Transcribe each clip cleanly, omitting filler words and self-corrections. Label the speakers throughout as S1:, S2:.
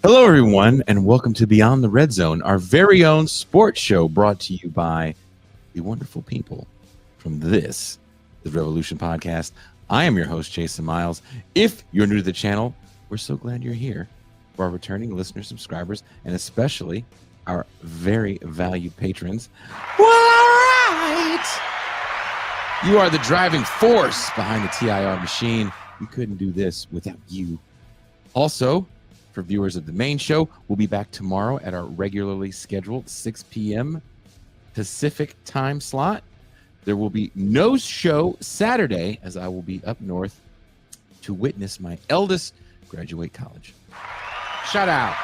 S1: Hello, everyone, and welcome to Beyond the Red Zone, our very own sports show brought to you by the wonderful people from the Revolution podcast. I am your host, Jason Miles. If you're new to the channel, we're so glad you're here. For our returning listeners, subscribers, and especially our very valued patrons. All right! You are the driving force behind the TIR machine. We couldn't do this without you. Also, for viewers of the main show, we'll be back tomorrow at our regularly scheduled 6 p.m. Pacific time slot. There will be no show Saturday, as I will be up north to witness my eldest graduate college. Shout out.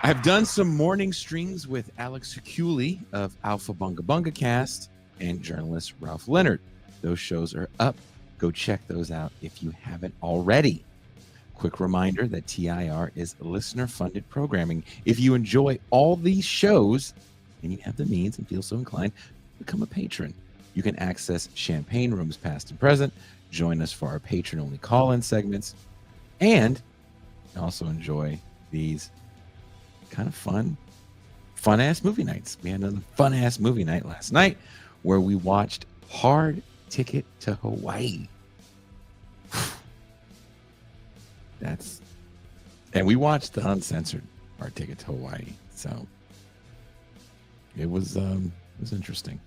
S1: I've done some morning streams with Alex Heculi of Alpha Bunga Bunga Cast and journalist Ralph Leonard. Those shows are up. Go check those out if you haven't already. Quick reminder that TIR is listener-funded programming. If you enjoy all these shows and you have the means and feel so inclined, become a patron. You can access champagne rooms past and present, join us for our patron-only call-in segments, and also enjoy these kind of fun-ass movie nights. We had another fun-ass movie night last night where we watched Hard Ticket to Hawaii. And we watched the uncensored Hard Ticket to Hawaii, so it was interesting.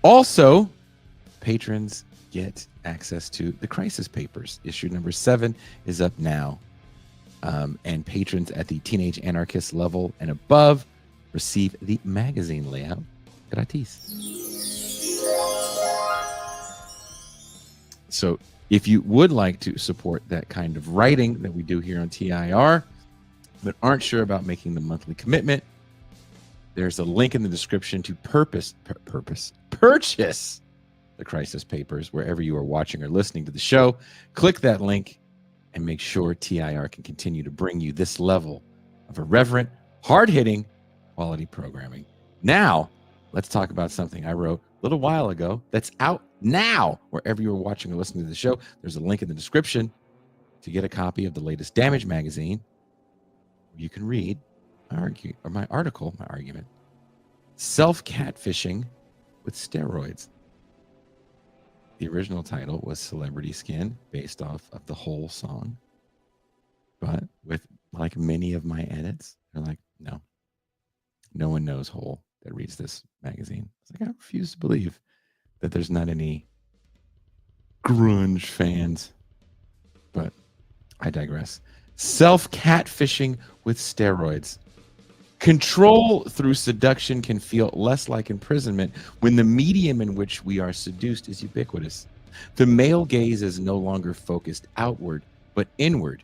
S1: Also, patrons get access to the Crisis Papers. Issue number 7 is up now, and patrons at the Teenage Anarchist level and above receive the magazine layout gratis. So if you would like to support that kind of writing that we do here on TIR, but aren't sure about making the monthly commitment, there's a link in the description to purchase the Crisis Papers wherever you are watching or listening to the show. Click that link and make sure TIR can continue to bring you this level of irreverent, hard-hitting, quality programming. Now, let's talk about something I wrote a little while ago that's out now. Wherever you're watching or listening to the show, there's a link in the description to get a copy of the latest Damage magazine. You can read my argument, Self-Catfishing with Steroids. The original title was Celebrity Skin, based off of the Whole song. But with like many of my edits, they're like, no one knows Whole that reads this magazine. It's like, I refuse to believe that there's not any grunge fans. But I digress. Self-catfishing with steroids. Control through seduction can feel less like imprisonment when the medium in which we are seduced is ubiquitous. The male gaze is no longer focused outward, but inward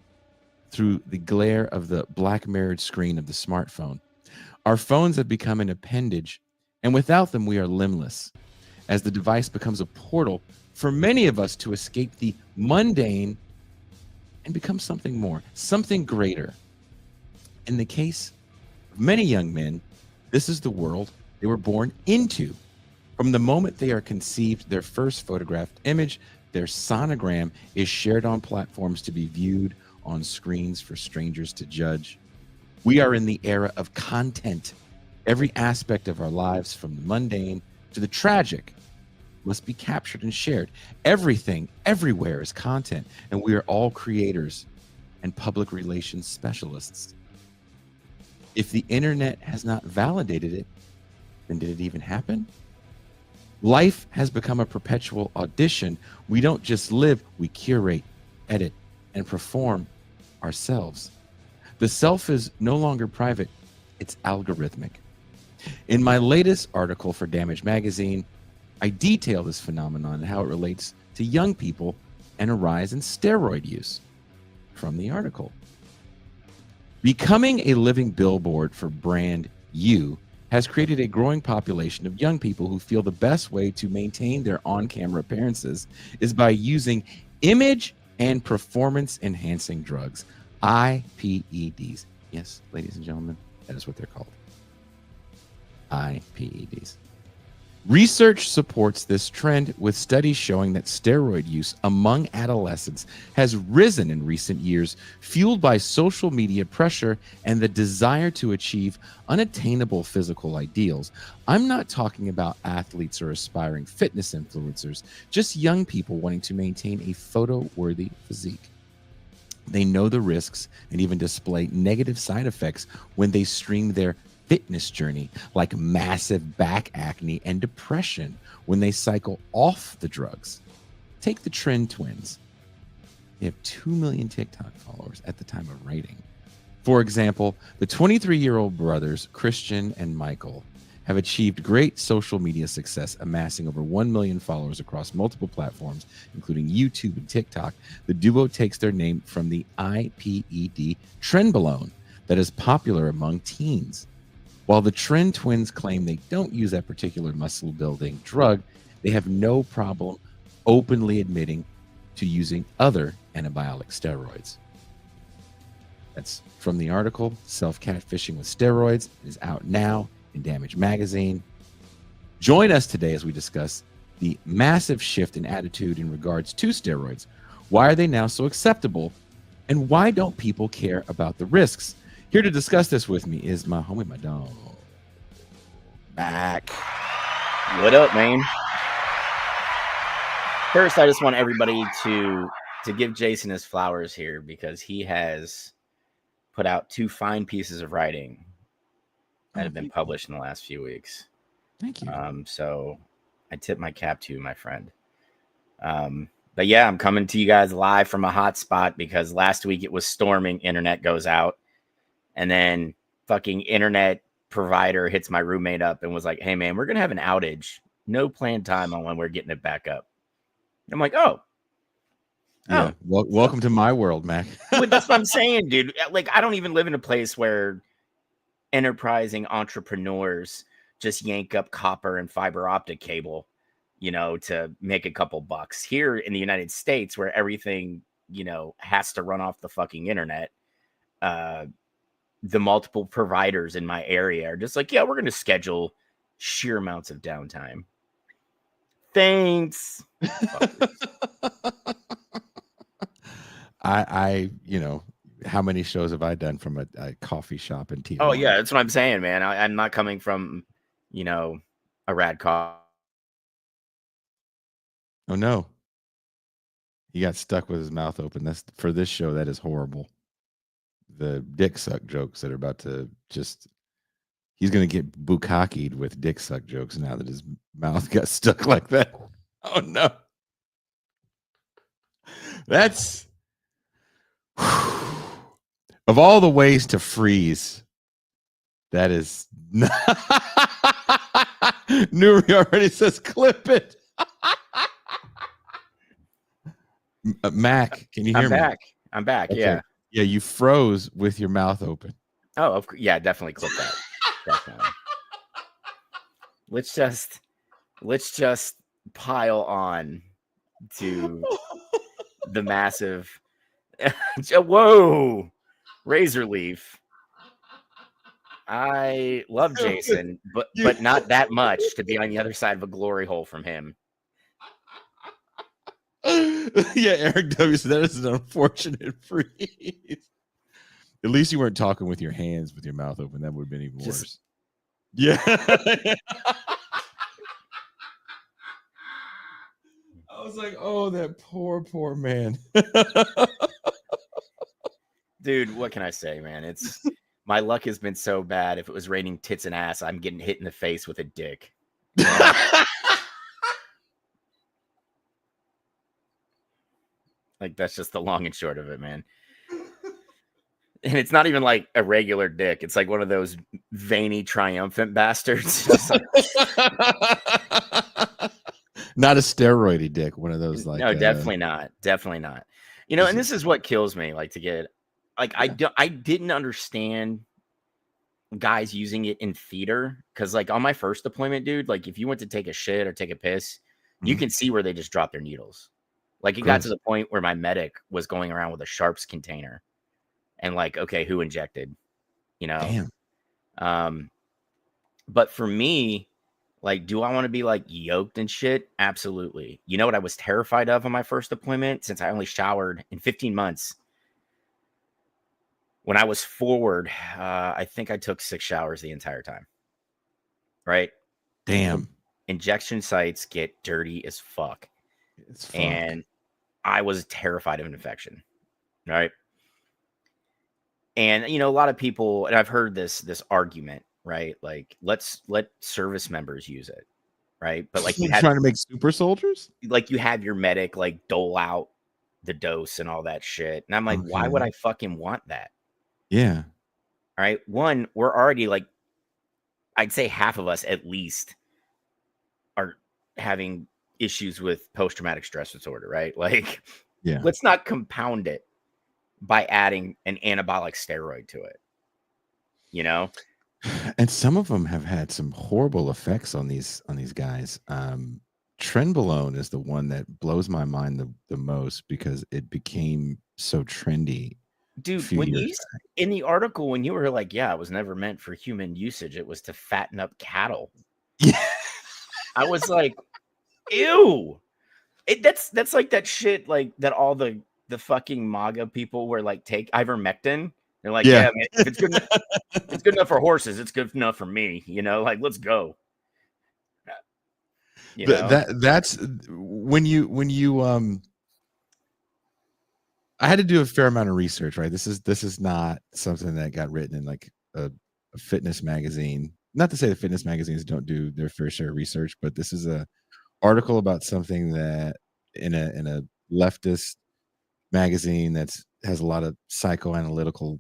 S1: through the glare of the black mirrored screen of the smartphone. Our phones have become an appendage, and without them, we are limbless, as the device becomes a portal for many of us to escape the mundane and become something more, something greater. In the case of many young men, this is the world they were born into. From the moment they are conceived, their first photographed image, their sonogram, is shared on platforms to be viewed on screens for strangers to judge. We are in the era of content. Every aspect of our lives, from the mundane to the tragic, must be captured and shared. Everything, everywhere is content, and we are all creators and public relations specialists. If the internet has not validated it, then did it even happen? Life has become a perpetual audition. We don't just live, we curate, edit, and perform ourselves. The self is no longer private, it's algorithmic. In my latest article for Damage Magazine, I detail this phenomenon and how it relates to young people and a rise in steroid use. From the article, becoming a living billboard for brand you has created a growing population of young people who feel the best way to maintain their on-camera appearances is by using image and performance-enhancing drugs, IPEDs. Yes, ladies and gentlemen, that is what they're called. IPEDs. Research supports this trend, with studies showing that steroid use among adolescents has risen in recent years, fueled by social media pressure and the desire to achieve unattainable physical ideals. I'm not talking about athletes or aspiring fitness influencers, just young people wanting to maintain a photo-worthy physique. They know the risks and even display negative side effects when they stream their fitness journey, like massive back acne and depression when they cycle off the drugs. Take the Turin twins. They have 2 million TikTok followers at the time of writing. For example, the 23-year-old brothers, Christian and Michael, have achieved great social media success, amassing over 1 million followers across multiple platforms, including YouTube and TikTok. The duo takes their name from the IPED trenbolone that is popular among teens. While the Turin twins claim they don't use that particular muscle-building drug, they have no problem openly admitting to using other anabolic steroids. That's from the article, Self-Catfishing with Steroids. It is out now in Damage Magazine. Join us today as we discuss the massive shift in attitude in regards to steroids. Why are they now so acceptable? And why don't people care about the risks? Here to discuss this with me is my homie, my dog, Mac.
S2: What up, man? First, I just want everybody to give Jason his flowers here, because he has put out 2 fine pieces of writing that have been published in the last few weeks.
S1: Thank you.
S2: So I tip my cap to you, my friend. But yeah, I'm coming to you guys live from a hot spot, because last week it was storming, internet goes out. And then fucking internet provider hits my roommate up and was like, hey, man, we're going to have an outage. No planned time on when we're getting it back up. I'm like, oh.
S1: Yeah. Welcome to my world, Mac.
S2: That's what I'm saying, dude. Like, I don't even live in a place where enterprising entrepreneurs just yank up copper and fiber optic cable, you know, to make a couple bucks. Here in the United States, where everything, you know, has to run off the fucking internet, the multiple providers in my area are just like, yeah, we're going to schedule sheer amounts of downtime. Thanks.
S1: I, you know, how many shows have I done from a coffee shop in Tijuana?
S2: Oh, yeah, that's what I'm saying, man. I'm not coming from, you know, a rad coffee.
S1: Oh, no. He got stuck with his mouth open. That's for this show. That is horrible. The dick suck jokes that are about to just, he's going to get bukkakied with dick suck jokes now that his mouth got stuck like that. Oh, no. That's, of all the ways to freeze, that is not. Nuri already says clip it. Mac, can you hear me?
S2: I'm back.
S1: Okay.
S2: Yeah.
S1: Yeah, you froze with your mouth open.
S2: Oh, yeah, definitely clip that. Definitely. Let's just pile on to the massive. Whoa, razor leaf. I love Jason, but not that much to be on the other side of a glory hole from him.
S1: Yeah, Eric W. said that is an unfortunate freeze. At least you weren't talking with your hands with your mouth open. That would have been even worse. Yeah. I was like, oh, that poor man.
S2: Dude, what can I say, man? It's my luck has been so bad. If it was raining tits and ass, I'm getting hit in the face with a dick. You know? Like, that's just the long and short of it, man. And it's not even like a regular dick. It's like one of those veiny, triumphant bastards.
S1: Not a steroidy dick. One of those like.
S2: No, definitely not. Definitely not. You know, and this is what kills me. Like to get, like I didn't understand guys using it in theater because, like, on my first deployment, dude, like if you went to take a shit or take a piss, you can see where they just drop their needles. Like it got to the point where my medic was going around with a sharps container. And like, okay, who injected? You know?
S1: Damn.
S2: But for me, like, do I want to be like yoked and shit? Absolutely. You know what I was terrified of on my first deployment since I only showered in 15 months? When I was forward, I think I took 6 showers the entire time. Right?
S1: Damn.
S2: Injection sites get dirty as fuck. And I was terrified of an infection. Right? And, you know, a lot of people, and I've heard this argument, right? Like, let service members use it, right? But like,
S1: you trying to make super soldiers?
S2: Like, you have your medic like dole out the dose and all that shit. And I'm like, why would I fucking want that?
S1: Yeah.
S2: All right. One, we're already like, I'd say half of us at least are having issues with post-traumatic stress disorder, right? Like,
S1: yeah,
S2: let's not compound it by adding an anabolic steroid to it, you know?
S1: And some of them have had some horrible effects on these guys. Trenbolone is the one that blows my mind the most because it became so trendy.
S2: Dude, when you in the article, when you were like, yeah, it was never meant for human usage, it was to fatten up cattle.
S1: Yeah.
S2: I was like, ew. That's like that shit, like that all the fucking MAGA people were like, take ivermectin. They're like, yeah, man, if it's good enough for horses, it's good enough for me. You know, like, let's go. You know?
S1: That's when you I had to do a fair amount of research, right? This is not something that got written in like a fitness magazine. Not to say the fitness magazines don't do their fair share of research, but this is a article about something that in a leftist magazine has a lot of psychoanalytical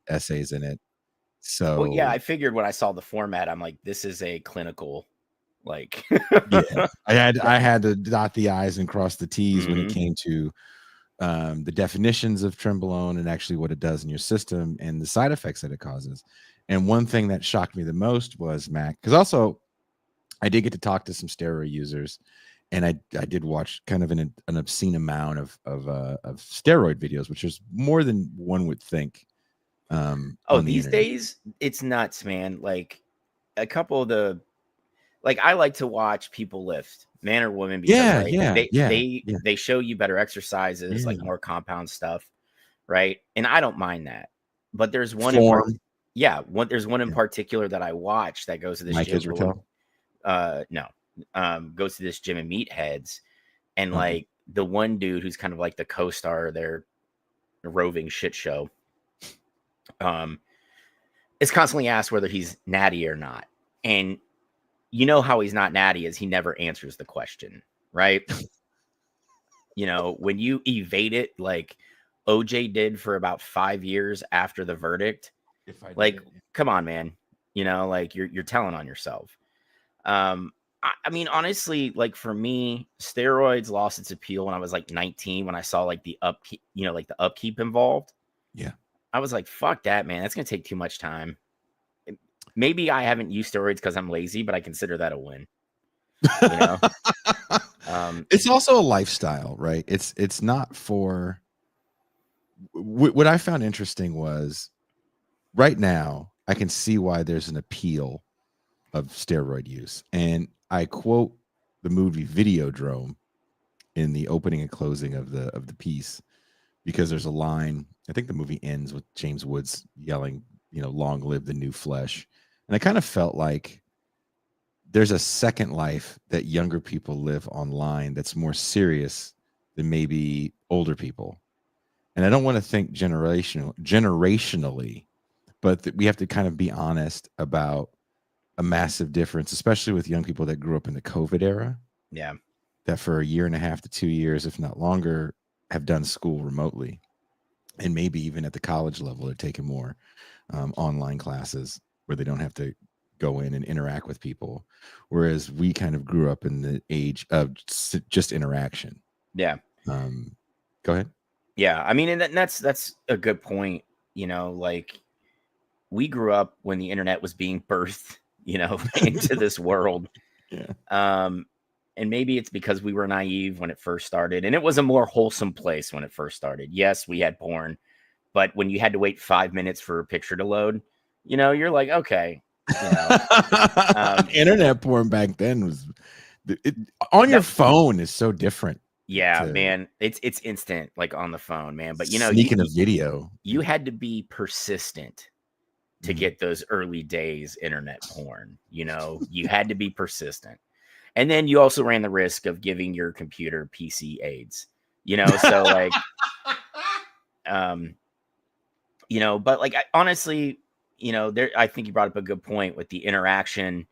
S1: essays in it. So
S2: well, yeah, I figured when I saw the format, I'm like, this is a clinical, like
S1: yeah. I had to dot the I's and cross the T's when it came to the definitions of trenbolone and actually what it does in your system and the side effects that it causes. And one thing that shocked me the most was, Mac, because also I did get to talk to some steroid users, and I did watch kind of an obscene amount of steroid videos, which is more than one would think.
S2: These days it's nuts, man. Like a couple of like I like to watch people lift, man or woman, because they show you better exercises, like more compound stuff, right? And I don't mind that. But there's one there's one in particular that I watch that goes to this gym. Goes to this gym and meatheads, and like the one dude who's kind of like the co-star of their roving shit show is constantly asked whether he's natty or not. And you know how he's not natty is he never answers the question, right? You know, when you evade it like OJ did for about 5 years after the verdict, come on, man. You know, like you're telling on yourself. I mean, honestly, like for me, steroids lost its appeal when I was like 19, when I saw like the upkeep, you know, like the upkeep involved.
S1: Yeah.
S2: I was like, fuck that, man. That's going to take too much time. Maybe I haven't used steroids because I'm lazy, but I consider that a win. You know,
S1: It's also a lifestyle, right? It's not for what I found interesting was right now I can see why there's an appeal of steroid use. And I quote the movie Videodrome in the opening and closing of the piece because there's a line. I think the movie ends with James Woods yelling, "Long live the new flesh." And I kind of felt like there's a second life that younger people live online that's more serious than maybe older people. And I don't want to think generationally, but we have to kind of be honest about a massive difference, especially with young people that grew up in the COVID era,
S2: yeah,
S1: that for a year and a half to 2 years, if not longer, have done school remotely. And maybe even at the college level, they're taking more online classes where they don't have to go in and interact with people. Whereas we kind of grew up in the age of just interaction.
S2: yeah.
S1: Go ahead.
S2: Yeah, I mean, and that's a good point. Like we grew up when the internet was being birthed, into this world.
S1: Yeah.
S2: And maybe it's because we were naive when it first started, and it was a more wholesome place when it first started. Yes, we had porn, but when you had to wait 5 minutes for a picture to load, you're like, okay,
S1: internet porn back then was on your phone is so different.
S2: Yeah, man, it's instant, like on the phone, man. But
S1: sneaking a video,
S2: you had to be persistent to get those early days internet porn. You had to be persistent, and then you also ran the risk of giving your computer PC AIDS. So like, but like honestly, there. I think you brought up a good point with the interaction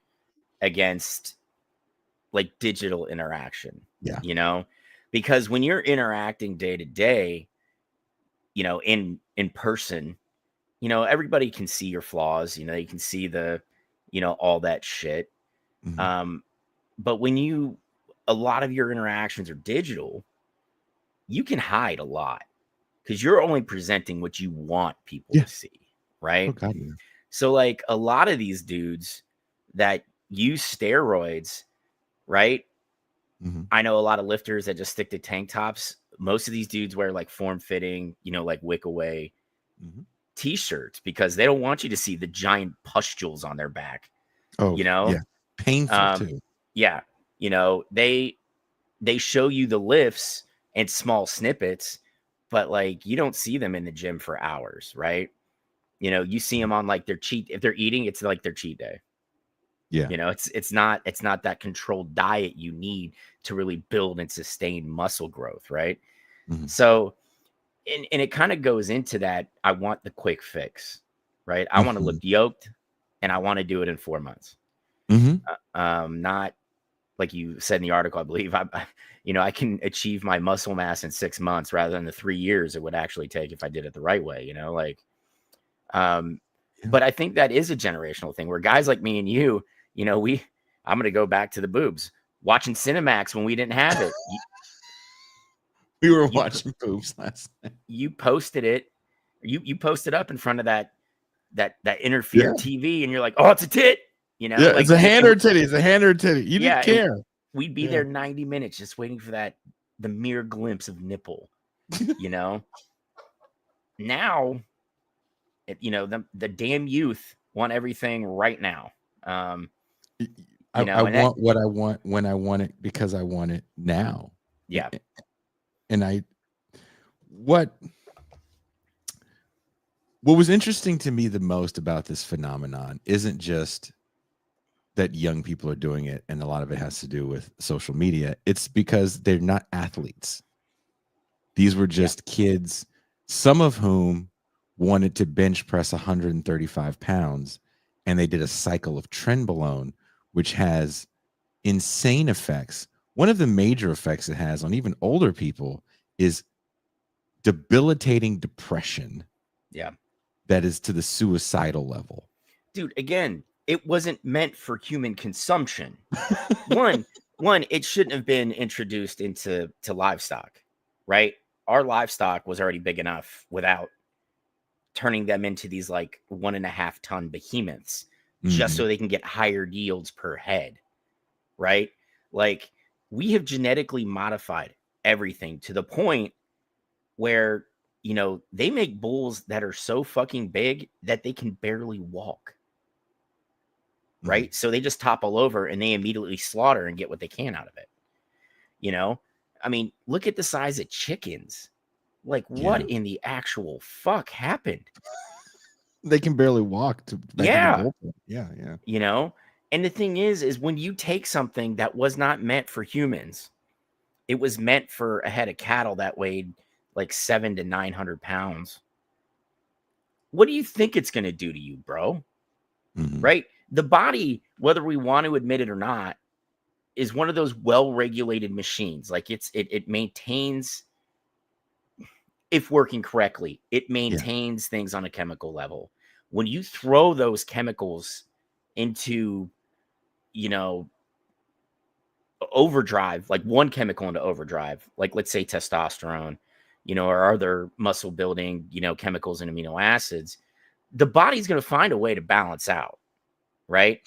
S2: against like digital interaction.
S1: Yeah.
S2: Because when you're interacting day to day, in person, everybody can see your flaws, you can see the, all that shit. But when a lot of your interactions are digital, you can hide a lot because you're only presenting what you want people to see. Right.
S1: Oh, God, yeah.
S2: So like a lot of these dudes that use steroids, right? I know a lot of lifters that just stick to tank tops. Most of these dudes wear like form fitting, like wick away t-shirts because they don't want you to see the giant pustules on their back.
S1: Oh, yeah. Painful too.
S2: Yeah. They show you the lifts and small snippets, but like you don't see them in the gym for hours, right? You see them on like their if they're eating, it's like their cheat day.
S1: Yeah.
S2: It's not that controlled diet you need to really build and sustain muscle growth, right? So, and it kind of goes into that. I want the quick fix, right? I want to look yoked, and I want to do it in 4 months. Not like you said in the article, I believe. I can achieve my muscle mass in 6 months rather than the 3 years it would actually take if I did it the right way. But I think that is a generational thing where guys like me and you. I'm going to go back to the boobs. Watching Cinemax when we didn't have it.
S1: We were watching boobs last night.
S2: You posted it. You posted up in front of that interfered TV, and you're like, "Oh, it's a tit."
S1: Yeah,
S2: like,
S1: it's a hand or titty. It's a hand or titty. You didn't care.
S2: We'd be there 90 minutes just waiting for the mere glimpse of nipple. Now, the damn youth want everything right now.
S1: I want what I want when I want it because I want it now.
S2: Yeah.
S1: And what was interesting to me the most about this phenomenon isn't just that young people are doing it, and a lot of it has to do with social media. It's because they're not athletes. These were just kids, some of whom wanted to bench press 135 pounds, and they did a cycle of trenbolone, which has insane effects. One of the major effects it has on even older people is debilitating depression.
S2: Yeah.
S1: That is to the suicidal level.
S2: Dude, again, it wasn't meant for human consumption. One, it shouldn't have been introduced into livestock, right? Our livestock was already big enough without turning them into these like 1.5 ton behemoths just so they can get higher yields per head, right? Like, we have genetically modified everything to the point where, you know, they make bulls that are so fucking big that they can barely walk, right? So they just topple over and they immediately slaughter and get what they can out of it. You know, I mean, look at the size of chickens. Like, what in the actual fuck happened?
S3: They can barely walk to back to the bullpen. Yeah.
S2: You know, and the thing is when you take something that was not meant for humans, it was meant for a head of cattle that weighed like 700 to 900 pounds. What do you think it's going to do to you, bro? Right? The body, whether we want to admit it or not, is one of those well-regulated machines. Like, it maintains, if working correctly, it maintains things on a chemical level. When you throw those chemicals into, you know, overdrive, like one chemical into overdrive, like let's say testosterone, you know, or other muscle building, you know, chemicals and amino acids, the body's going to find a way to balance out, right?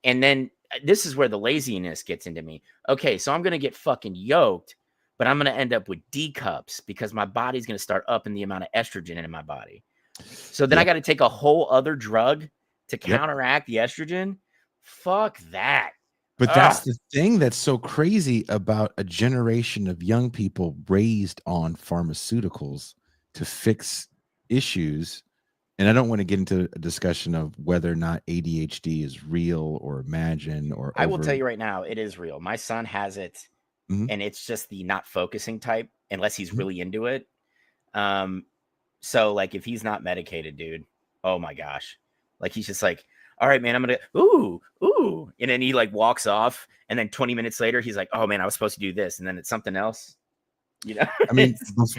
S2: And then this is where the laziness gets into me. Okay, so I'm going to get fucking yoked, but I'm going to end up with D cups because my body's going to start upping the amount of estrogen in my body. So then I got to take a whole other drug to counteract the estrogen. Fuck that.
S1: But that's the thing that's so crazy about a generation of young people raised on pharmaceuticals to fix issues. And I don't want to get into a discussion of whether or not ADHD is real or imagined or
S2: I will tell you right now, it is real. My son has it, and it's just the not focusing type, unless he's really into it. So like if he's not medicated, dude, oh my gosh. Like he's just like, all right, man, I'm gonna ooh. And then he like walks off, and then 20 minutes later, he's like, oh man, I was supposed to do this, and then it's something else. You know,
S1: I mean,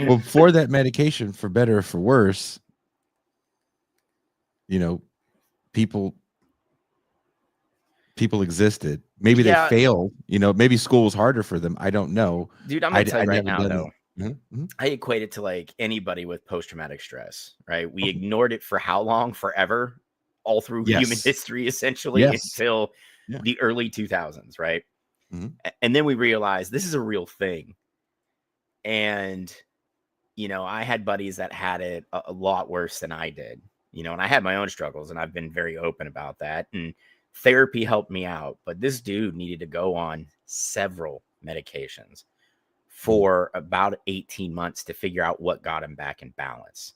S1: before that medication, for better or for worse, you know, people existed. Maybe they failed, you know, maybe school was harder for them. I don't know.
S2: Dude, I'm gonna tell you right now, though. I equate it to like anybody with post-traumatic stress, right? We ignored it for how long? Forever, all through human history, essentially, until the early 2000s, right? And then we realized this is a real thing. And, you know, I had buddies that had it a lot worse than I did, you know, and I had my own struggles, and I've been very open about that. And therapy helped me out. But this dude needed to go on several medications for about 18 months to figure out what got him back in balance.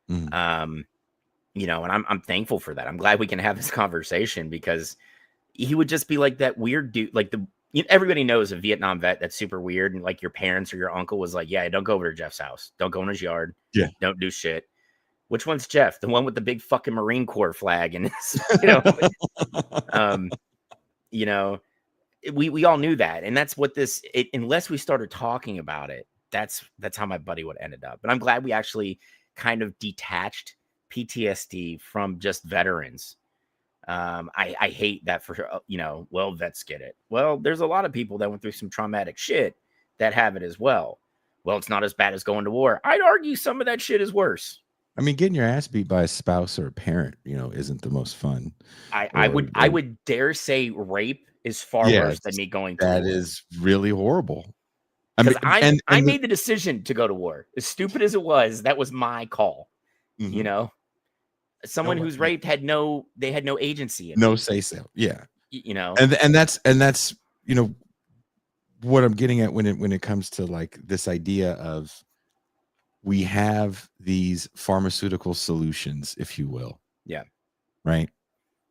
S2: You know, and I'm thankful for that. I'm glad we can have this conversation, because he would just be like that weird dude. Like everybody knows a Vietnam vet that's super weird, and like your parents or your uncle was like, yeah, don't go over to Jeff's house. Don't go in his yard. Yeah. Don't do shit. Which one's Jeff? The one with the big fucking Marine Corps flag and you know, we all knew that. And that's what unless we started talking about it, that's how my buddy would ended up. But I'm glad we actually kind of detached PTSD from just veterans. I hate that for, you know, well, vets get it. Well, there's a lot of people that went through some traumatic shit that have it as well. Well, it's not as bad as going to war. I'd argue some of that shit is worse.
S1: I mean, getting your ass beat by a spouse or a parent, you know, isn't the most fun.
S2: I would dare say rape is far worse than me going to war.
S1: That is really horrible.
S2: Because I made the decision to go to war. As stupid as it was, that was my call. You know, someone who's raped had no agency.
S1: No say so. Yeah.
S2: You know,
S1: and that's, you know, what I'm getting at when it comes to like this idea of, we have these pharmaceutical solutions, if you will.
S2: Yeah.
S1: Right.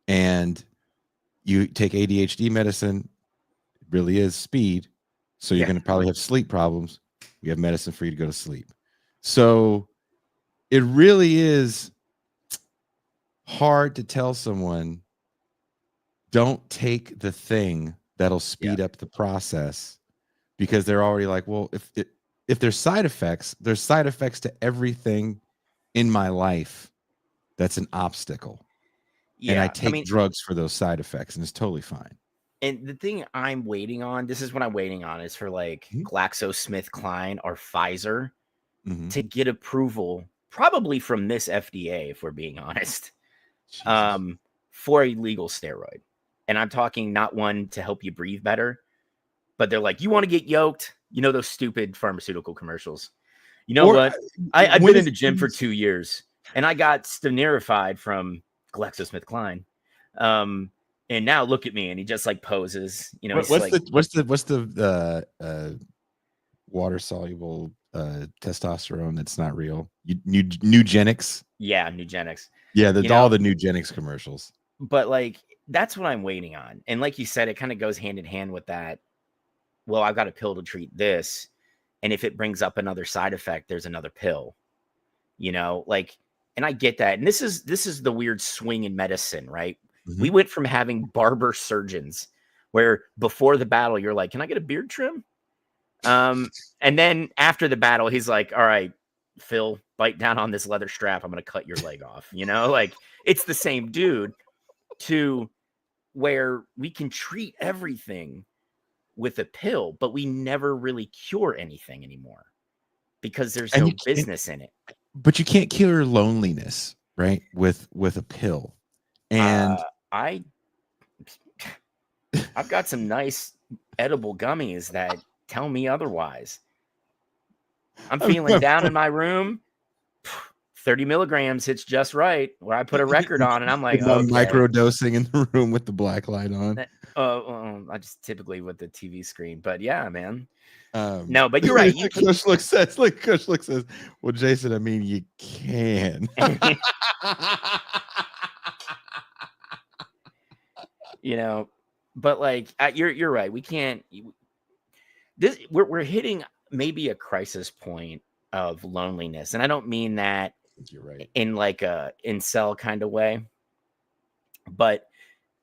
S1: And you take ADHD medicine, it really is speed. So you're going to probably have sleep problems. We have medicine for you to go to sleep. So it really is hard to tell someone, don't take the thing that'll speed up the process, because they're already like, well, if there's side effects to everything in my life that's an obstacle. Yeah, and I take drugs for those side effects, and it's totally fine.
S2: And the thing I'm waiting on, this is what I'm waiting on, is for like GlaxoSmithKline or Pfizer to get approval, probably from this FDA, if we're being honest, for a legal steroid. And I'm talking not one to help you breathe better, but they're like, you want to get yoked? You know, those stupid pharmaceutical commercials. You know what? I've been in the gym for 2 years and I got stenerified from GlaxoSmithKline. And now look at me. And he just like poses, you know,
S1: what's the water soluble testosterone that's not real? Nugenics.
S2: Yeah, Nugenics.
S1: Yeah, all the Nugenics commercials.
S2: But like, that's what I'm waiting on. And like you said, it kind of goes hand in hand with that. Well, I've got a pill to treat this. And if it brings up another side effect, there's another pill, you know, like, and I get that. And this is the weird swing in medicine, right? Mm-hmm. We went from having barber surgeons where before the battle, you're like, can I get a beard trim? And then after the battle, he's like, all right, Phil, bite down on this leather strap. I'm going to cut your leg off. You know, like it's the same dude, to where we can treat everything with a pill, but we never really cure anything anymore because there's no business in it.
S1: But you can't cure loneliness, right? With a pill. And
S2: I've got some nice edible gummies that tell me otherwise. I'm feeling down in my room. 30 milligrams hits just right, where I put a record on and I'm like, okay.
S1: Micro dosing in the room with the black light on.
S2: I just typically with the TV screen, but yeah, man. No, but you're right.
S1: Kush Look says, well, Jason, I mean, you can.
S2: You know, but like, you're right. We can't. We're hitting maybe a crisis point of loneliness, and I don't mean that
S1: you're right
S2: in like a incel kind of way, but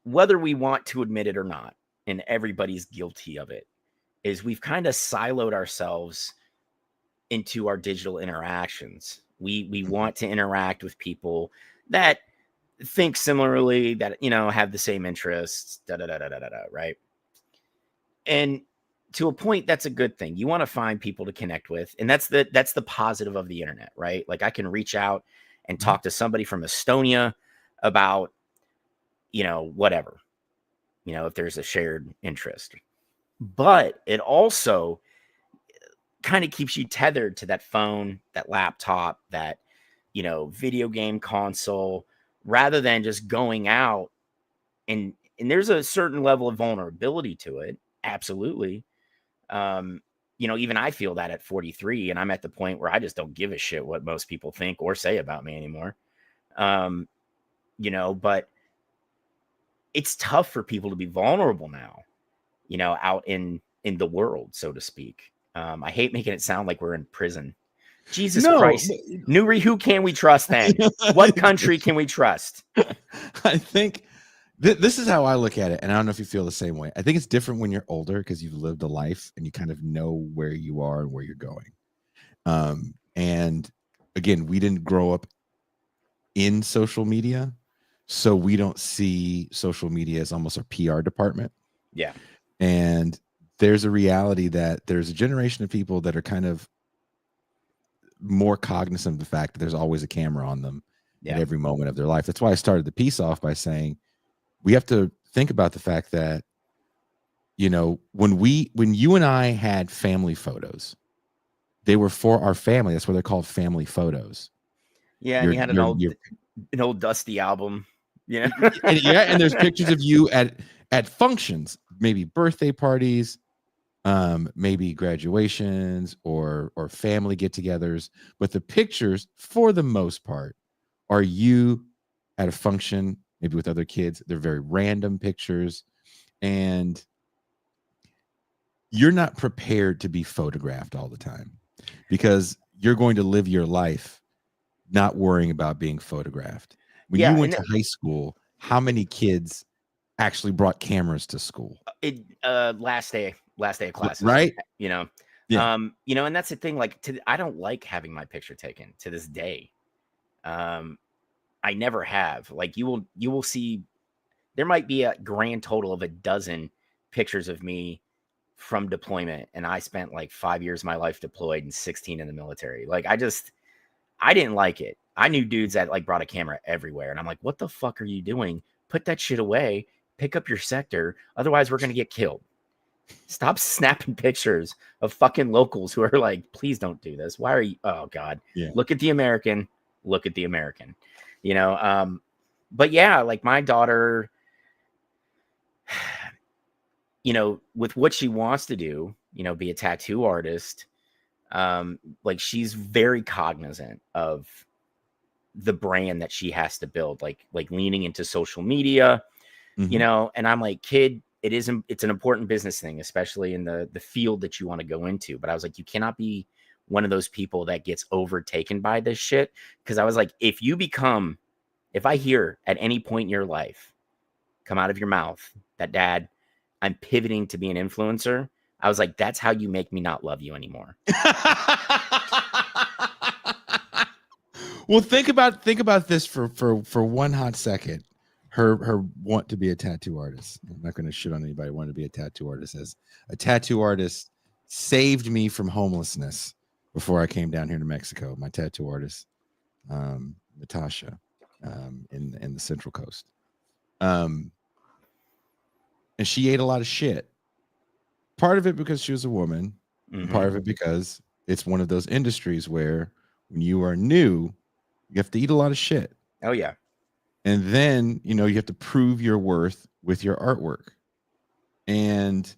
S2: whether we want to admit it or not, and everybody's guilty of it, is we've kind of siloed ourselves into our digital interactions. We want to interact with people that think similarly, that, you know, have the same interests, right? And to a point, that's a good thing. You want to find people to connect with. And that's the positive of the internet, right? Like I can reach out and talk to somebody from Estonia about, you know, whatever, you know, if there's a shared interest. But it also kind of keeps you tethered to that phone, that laptop, that, you know, video game console, rather than just going out. And there's a certain level of vulnerability to it. Absolutely. You know, even I feel that at 43, and I'm at the point where I just don't give a shit what most people think or say about me anymore. You know, but it's tough for people to be vulnerable now, you know, out in the world, so to speak. I hate making it sound like we're in prison. Jesus Christ. Nuri, who can we trust then? What country can we trust?
S1: I think this is how I look at it, and I don't know if you feel the same way. I think it's different when you're older because you've lived a life and you kind of know where you are and where you're going. And again, we didn't grow up in social media, so we don't see social media as almost our PR department.
S2: Yeah.
S1: And there's a reality that there's a generation of people that are kind of more cognizant of the fact that there's always a camera on them at every moment of their life. That's why I started the piece off by saying we have to think about the fact that, you know, when you and I had family photos, they were for our family. That's why they're called family photos.
S2: Yeah, and you had an old dusty album. Yeah.
S1: and there's pictures of you at functions, maybe birthday parties, maybe graduations or family get-togethers. But the pictures, for the most part, are you at a function, maybe with other kids. They're very random pictures, and you're not prepared to be photographed all the time because you're going to live your life not worrying about being photographed. When you went to high school, how many kids actually brought cameras to school?
S2: Last day of classes,
S1: right?
S2: You know, you know, and that's the thing. Like, I don't like having my picture taken to this day. I never have. Like, you will see, there might be a grand total of 12 pictures of me from deployment, and I spent like 5 years of my life deployed and 16 in the military. Like, I didn't like it. I knew dudes that like brought a camera everywhere, and I'm like, what the fuck are you doing put that shit away, pick up your sector. Otherwise, we're going to get killed. Stop snapping pictures of fucking locals who are like, please don't do this. Why are you? Oh God.
S1: Yeah.
S2: Look at the American. Look at the American, you know? But yeah, like my daughter, you know, with what she wants to do, you know, be a tattoo artist. Like she's very cognizant of the brand that she has to build, like leaning into social media, you know, and I'm like, kid, it's an important business thing, especially in the field that you want to go into. But I was like, you cannot be one of those people that gets overtaken by this shit. Cause I was like, if I hear at any point in your life come out of your mouth that dad, I'm pivoting to be an influencer, I was like, that's how you make me not love you anymore.
S1: Well, think about this for one hot second. Her want to be a tattoo artist. I'm not going to shit on anybody wanting to be a tattoo artist. As a tattoo artist saved me from homelessness before I came down here to Mexico. My tattoo artist, Natasha, in the Central Coast. And she ate a lot of shit. Part of it because she was a woman. Part of it because it's one of those industries where when you are new, you have to eat a lot of shit.
S2: Oh yeah.
S1: And then, you know, you have to prove your worth with your artwork. And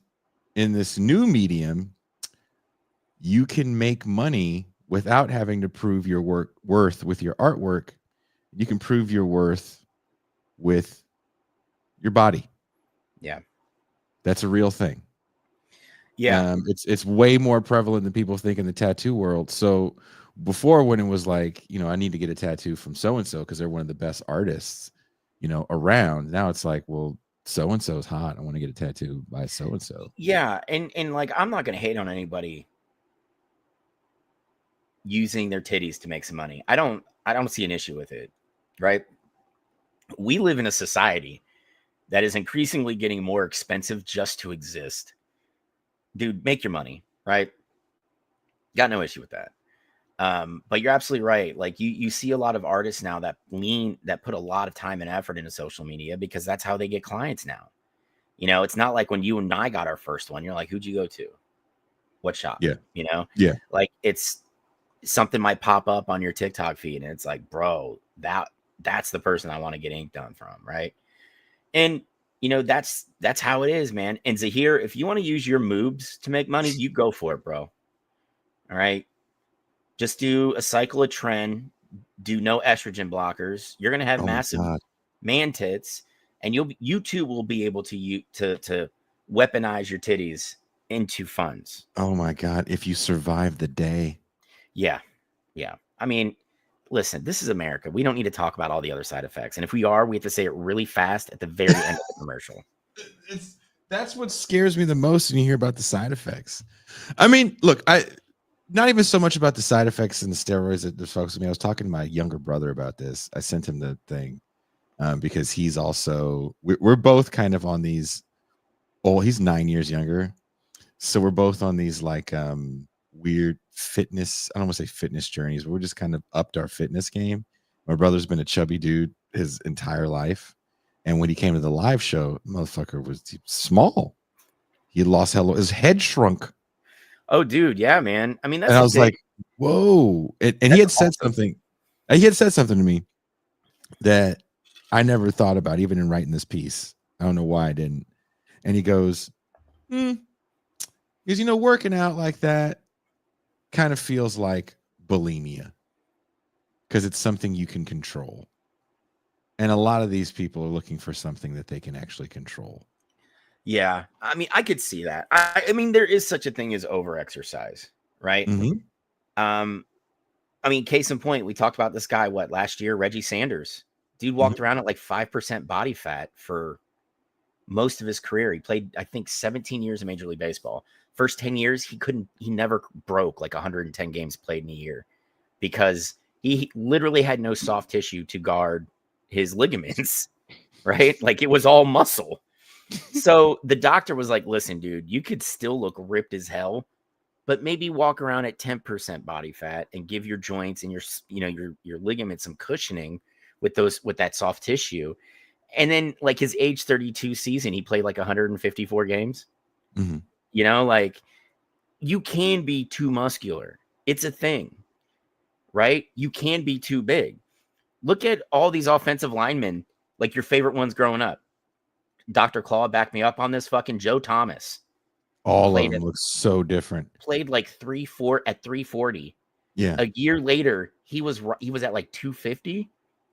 S1: in this new medium, you can make money without having to prove your worth with your artwork. You can prove your worth with your body.
S2: Yeah.
S1: That's a real thing.
S2: Yeah.
S1: It's way more prevalent than people think in the tattoo world. So before, when it was like, you know, I need to get a tattoo from so-and-so because they're one of the best artists, you know, around. Now it's like, well, so-and-so is hot. I want to get a tattoo by so-and-so.
S2: Yeah. And like, I'm not going to hate on anybody using their titties to make some money. I don't see an issue with it. Right. We live in a society that is increasingly getting more expensive just to exist. Dude, make your money, right? Got no issue with that. But you're absolutely right. Like you see a lot of artists now that put a lot of time and effort into social media because that's how they get clients now. You know, it's not like when you and I got our first one, you're like, who'd you go to? What shop?
S1: Yeah.
S2: You know?
S1: Yeah.
S2: Like it's something might pop up on your TikTok feed and it's like, bro, that's the person I want to get ink done from, right? And you know, that's how it is, man. And Zahir, if you want to use your moobs to make money, you go for it, bro. All right. Just do a cycle of trend, do no estrogen blockers. You're gonna have massive man tits, and you too will be able to weaponize your titties into funds.
S1: Oh my God. If you survive the day.
S2: Yeah. Yeah. I mean, listen, this is America. We don't need to talk about all the other side effects. And if we are, we have to say it really fast at the very end of the commercial.
S1: That's what scares me the most when you hear about the side effects. I mean, look, not even so much about the side effects and the steroids that focus me. I was talking to my younger brother about this. I sent him the thing because he's also, we're both kind of on these, he's 9 years younger. So we're both on these like weird fitness, I don't want to say fitness journeys, but we're just kind of upped our fitness game. My brother's been a chubby dude his entire life. And when he came to the live show, motherfucker was small. He lost his head shrunk.
S2: Oh, dude, yeah, man. I mean, that's
S1: and I was like, whoa. And he had said something. He had said something to me that I never thought about, even in writing this piece. I don't know why I didn't. And he goes, because, you know, working out like that kind of feels like bulimia because it's something you can control. And a lot of these people are looking for something that they can actually control.
S2: Yeah. I mean, I could see that. I mean, there is such a thing as overexercise, right? I mean, case in point, we talked about this guy, last year, Reggie Sanders. Dude walked around at like 5% body fat for most of his career. He played, I think, 17 years in Major League Baseball. First 10 years, he never broke like 110 games played in a year because he literally had no soft tissue to guard his ligaments, right? Like it was all muscle. So the doctor was like, listen, dude, you could still look ripped as hell, but maybe walk around at 10% body fat and give your joints and your ligaments some cushioning with that soft tissue. And then like his age 32 season, he played like 154 games.
S1: Mm-hmm.
S2: You know, like you can be too muscular. It's a thing, right? You can be too big. Look at all these offensive linemen, like your favorite ones growing up. Dr. Claw backed me up on this. Fucking Joe Thomas
S1: All of
S2: played
S1: them look so different.
S2: played like 3-4 at 340.
S1: Yeah.
S2: A year later, he was at like 250.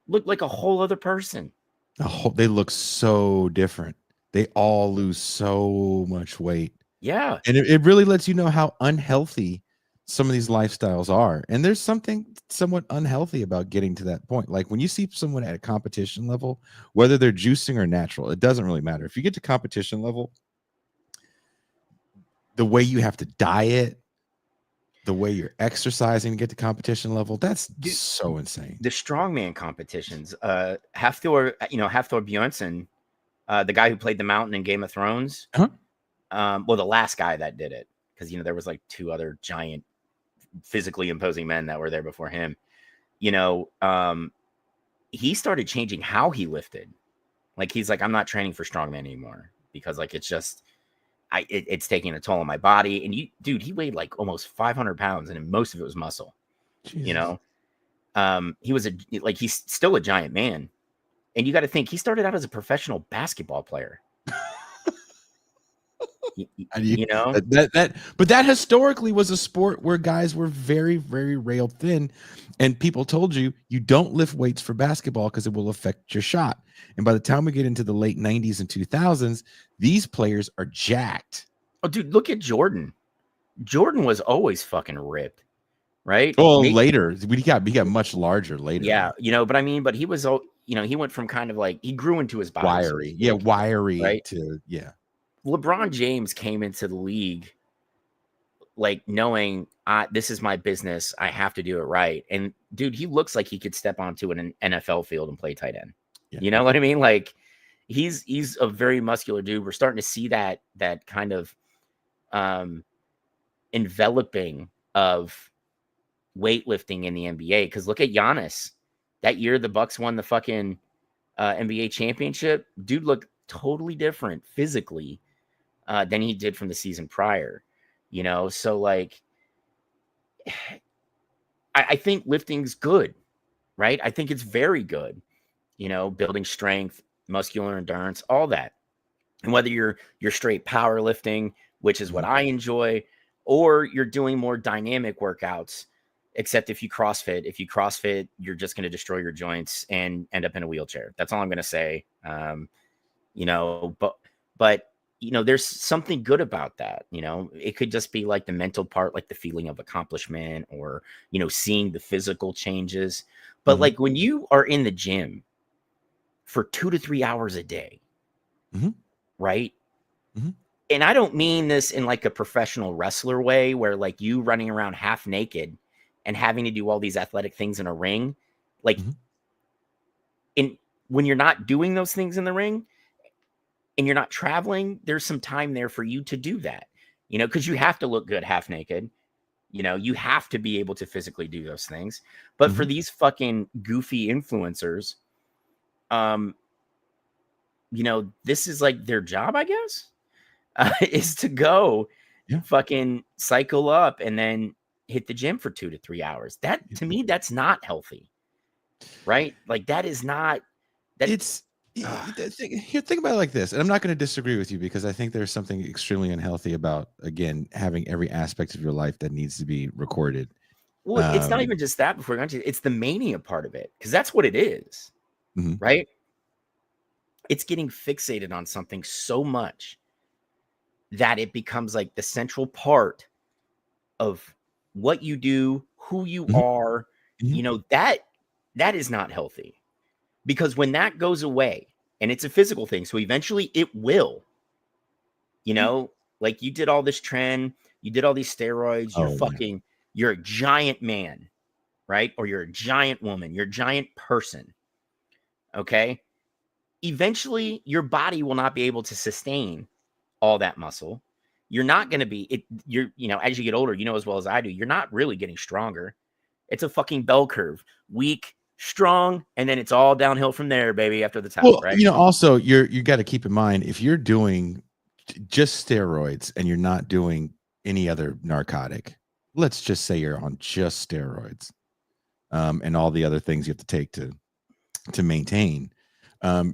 S2: Looked like a whole other person.
S1: They look so different. They all lose so much weight.
S2: Yeah.
S1: And it really lets you know how unhealthy some of these lifestyles are. And there's something somewhat unhealthy about getting to that point. Like when you see someone at a competition level, whether they're juicing or natural, it doesn't really matter. If you get to competition level, the way you have to diet, the way you're exercising to get to competition level, that's so insane.
S2: The strongman competitions, Hafthor Bjornsson, the guy who played the Mountain in Game of Thrones.
S1: Uh-huh.
S2: Well, the last guy that did it, because there was like two other giant physically imposing men that were there before him. He started changing how he lifted. Like he's like, I'm not training for strongman anymore because like it's just it's taking a toll on my body. And he weighed like almost 500 pounds, and most of it was muscle.
S1: Jesus.
S2: He's still a giant man, and you got to think he started out as a professional basketball player.
S1: But that historically was a sport where guys were very, very rail thin, and people told you don't lift weights for basketball because it will affect your shot. And by the time we get into the late 90s and 2000s, these players are jacked.
S2: Oh, dude, look at Jordan. Jordan was always fucking ripped, right?
S1: Well, later we got much larger later.
S2: Yeah, but he was, he went from kind of like he grew into his body,
S1: wiry, right? To
S2: LeBron James came into the league like knowing this is my business. I have to do it right. And dude, he looks like he could step onto an NFL field and play tight end. Yeah. You know what I mean? Like he's a very muscular dude. We're starting to see that kind of enveloping of weightlifting in the NBA. Because look at Giannis. That year the Bucks won the fucking NBA championship. Dude looked totally different physically than he did from the season prior, so like I think lifting's good, right? I think it's very good, building strength, muscular endurance, all that. And whether you're straight powerlifting, which is what I enjoy, or you're doing more dynamic workouts, except if you CrossFit, you're just going to destroy your joints and end up in a wheelchair. That's all I'm going to say. But there's something good about that. It could just be like the mental part, like the feeling of accomplishment or, seeing the physical changes. But like when you are in the gym for 2 to 3 hours a day, right? And I don't mean this in like a professional wrestler way where like you running around half naked and having to do all these athletic things in a ring. Like when you're not doing those things in the ring, and you're not traveling, there's some time there for you to do that, because you have to look good half naked. You have to be able to physically do those things. But for these fucking goofy influencers, this is like their job, I guess, is to go fucking cycle up and then hit the gym for 2 to 3 hours. That to me, that's not healthy, right? Like that is not that.
S1: Think about it like this, and I'm not going to disagree with you because I think there's something extremely unhealthy about, again, having every aspect of your life that needs to be recorded.
S2: Well, it's not even just that. Before going to, it's the mania part of it, because that's what it is, right? It's getting fixated on something so much that it becomes like the central part of what you do, who you are. That is not healthy. Because when that goes away, and it's a physical thing, so eventually it will, like you did all this trend, you did all these steroids, you're a giant man, right? Or you're a giant woman, you're a giant person, okay? Eventually, your body will not be able to sustain all that muscle. You're not going to be, as you get older, as well as I do, you're not really getting stronger. It's a fucking bell curve. Weak, strong, and then it's all downhill from there, baby, after the top,
S1: Well,
S2: right?
S1: you know, also you got to keep in mind if you're doing just steroids and you're not doing any other narcotic, let's just say you're on just steroids, and all the other things you have to take to maintain,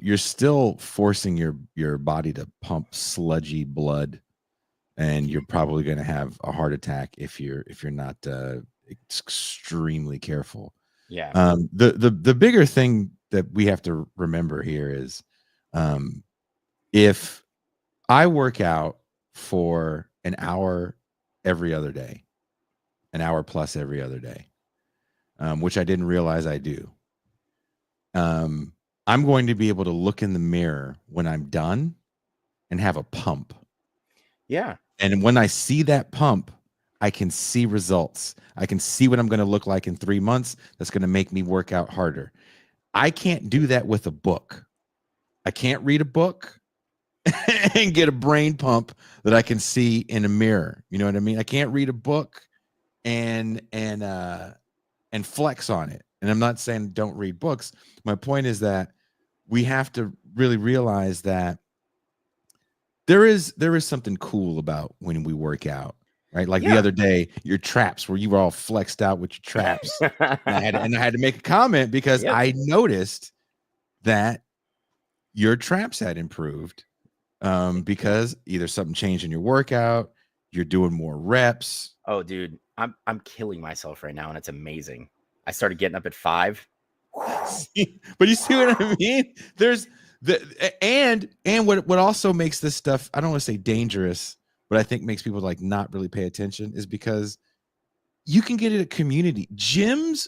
S1: you're still forcing your body to pump sludgy blood, and you're probably going to have a heart attack if you're not extremely careful.
S2: Yeah.
S1: The bigger thing that we have to remember here is, if I work out for an hour every other day, an hour plus every other day, which I didn't realize I do, I'm going to be able to look in the mirror when I'm done and have a pump.
S2: Yeah.
S1: And when I see that pump, I can see results. I can see what I'm going to look like in 3 months. That's going to make me work out harder. I can't do that with a book. I can't read a book and get a brain pump that I can see in a mirror. You know what I mean? I can't read a book and flex on it. And I'm not saying don't read books. My point is that we have to really realize that there is something cool about when we work out, right? Like the other day, your traps, where you were all flexed out with your traps. And I had to make a comment because I noticed that your traps had improved, because either something changed in your workout, you're doing more reps.
S2: Oh, dude, I'm killing myself right now, and it's amazing. I started getting up at 5.
S1: But you see what I mean? There's and what also makes this stuff, I don't want to say dangerous, but I think makes people like not really pay attention, is because you can get it at community gyms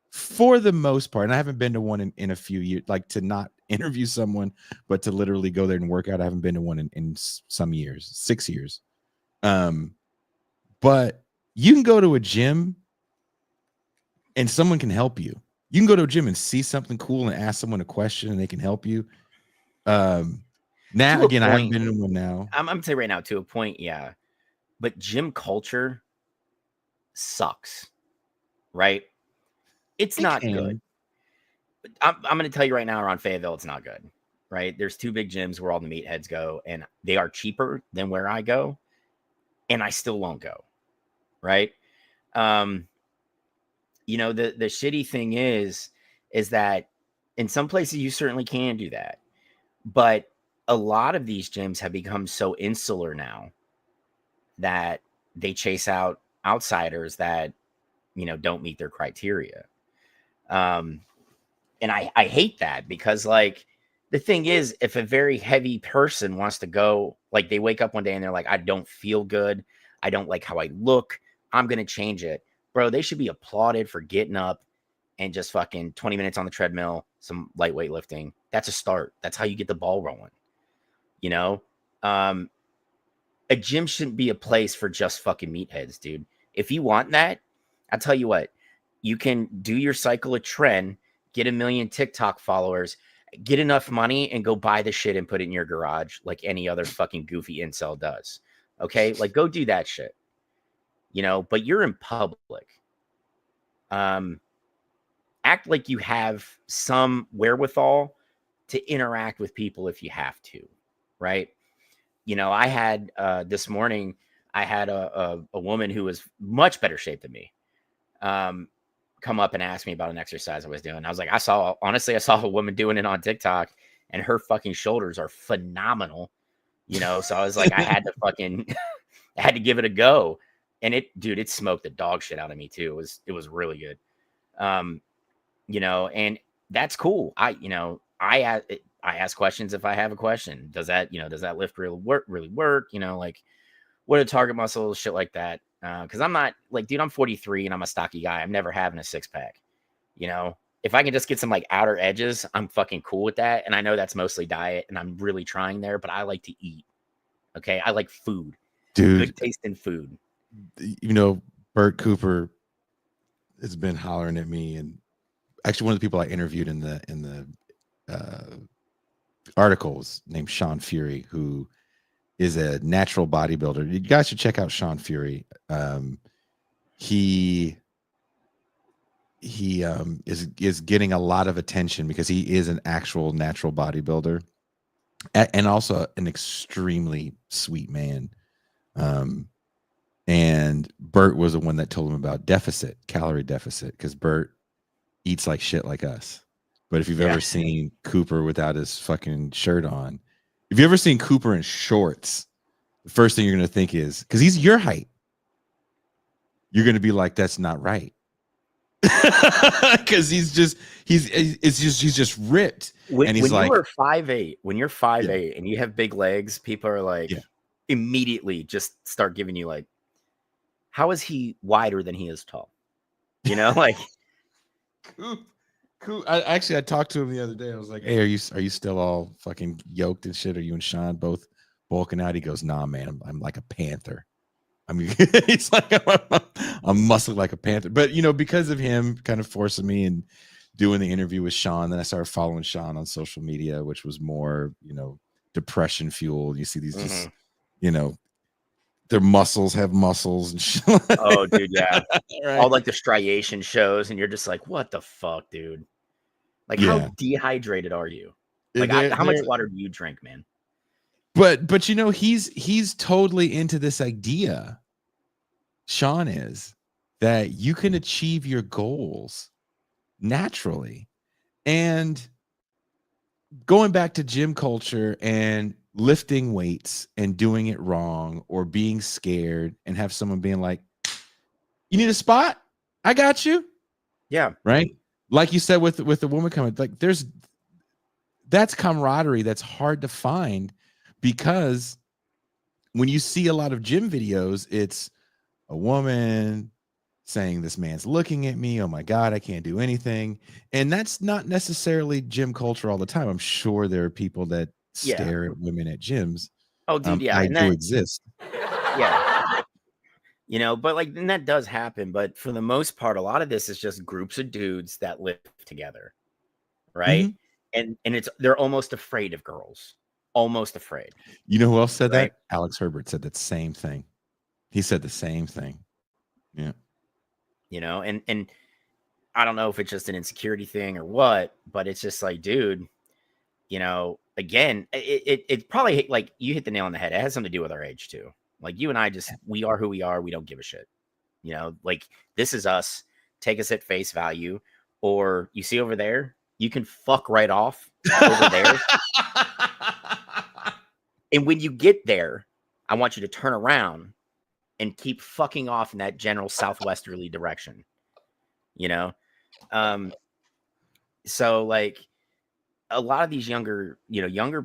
S1: for the most part. And I haven't been to one in a few years, like to not interview someone, but to literally go there and work out. I haven't been to one in some years, 6 years. But you can go to a gym and someone can help you. You can go to a gym and see something cool and ask someone a question and they can help you. Now, again, I haven't been in one now.
S2: I'm gonna say right now, to a point, yeah. But gym culture sucks, right? It's not good. I'm gonna tell you right now, around Fayetteville, it's not good, right? There's 2 big gyms where all the meatheads go, and they are cheaper than where I go, and I still won't go, right? You know, the shitty thing is that in some places you certainly can do that, but a lot of these gyms have become so insular now that they chase out outsiders that, you know, don't meet their criteria. And I hate that, because like the thing is, if a very heavy person wants to go, like they wake up one day and they're like, I don't feel good, I don't like how I look, I'm gonna change it. Bro, they should be applauded for getting up and just fucking 20 minutes on the treadmill, some lightweight lifting. That's a start. That's how you get the ball rolling. You know, a gym shouldn't be a place for just fucking meatheads, dude. If you want that, I'll tell you what, you can do your cycle of trend, get 1 million TikTok followers, get enough money, and go buy the shit and put it in your garage like any other fucking goofy incel does. Okay? Like, go do that shit. You know, but you're in public. Act like you have some wherewithal to interact with people if you have to, right? You know, I had this morning, I had a woman who was much better shape than me come up and ask me about an exercise I was doing. I was like, I saw a woman doing it on TikTok, and her fucking shoulders are phenomenal, you know? So I was like, I had to give it a go. And it smoked the dog shit out of me too. It was really good. You know, and that's cool. I ask questions if I have a question. Does that lift really work? You know, like, what are target muscles, shit like that. Because I'm not like, dude, I'm 43 and I'm a stocky guy. I'm never having a 6-pack. You know, if I can just get some like outer edges, I'm fucking cool with that. And I know that's mostly diet, and I'm really trying there, but I like to eat. Okay, I like food,
S1: dude.
S2: Good taste in food.
S1: You know, Bert Cooper has been hollering at me, and actually one of the people I interviewed in the articles named Sean Fury, who is a natural bodybuilder. You guys should check out Sean Fury. He is getting a lot of attention because he is an actual natural bodybuilder and also an extremely sweet man. And Bert was the one that told him about calorie deficit, because Bert eats like shit like us. But if you've ever seen Cooper without his fucking shirt on, if you ever seen Cooper in shorts, the first thing you're going to think is, because he's your height, you're going to be like, that's not right. Because he's just ripped. And he's like,
S2: you are 5'8", when you're 5'8" and you have big legs, people are like, immediately just start giving you like, how is he wider than he is tall? You know, like.
S1: I talked to him the other day. I was like, hey, are you still all fucking yoked and shit? Are you and Sean both bulking out? He goes, nah, man, I'm like a panther. I mean, he's like, I'm muscling like a panther. But, you know, because of him kind of forcing me and doing the interview with Sean, then I started following Sean on social media, which was more, you know, depression fueled. You see these just, you know, their muscles have muscles and shit.
S2: Oh, dude, yeah.
S1: Right.
S2: All like the striation shows, and you're just like, what the fuck, dude? Like, how dehydrated are you? Like, how much water do you drink, man?
S1: But you know, he's totally into this idea, Sean is, that you can achieve your goals naturally. And going back to gym culture and lifting weights and doing it wrong or being scared and have someone being like, you need a spot? I got you.
S2: Yeah.
S1: Right? Like you said with the woman coming, like that's camaraderie that's hard to find, because when you see a lot of gym videos, it's a woman saying, this man's looking at me. Oh my God, I can't do anything. And that's not necessarily gym culture all the time. I'm sure there are people that stare at women at gyms.
S2: Oh, dude, yeah.
S1: I do exist.
S2: Yeah. You know, but like, and that does happen. But for the most part, a lot of this is just groups of dudes that live together. Right. And they're almost afraid of girls. Almost afraid.
S1: You know who else said that? Alex Herbert said that same thing. He said the same thing. Yeah.
S2: You know, and I don't know if it's just an insecurity thing or what, but it's just like, dude, you know, again, it probably, like, you hit the nail on the head. It has something to do with our age too. Like, you and I we are who we are. We don't give a shit. You know, like, this is us. Take us at face value. Or you see over there, you can fuck right off over there. And when you get there, I want you to turn around and keep fucking off in that general southwesterly direction. You know? So like, a lot of these younger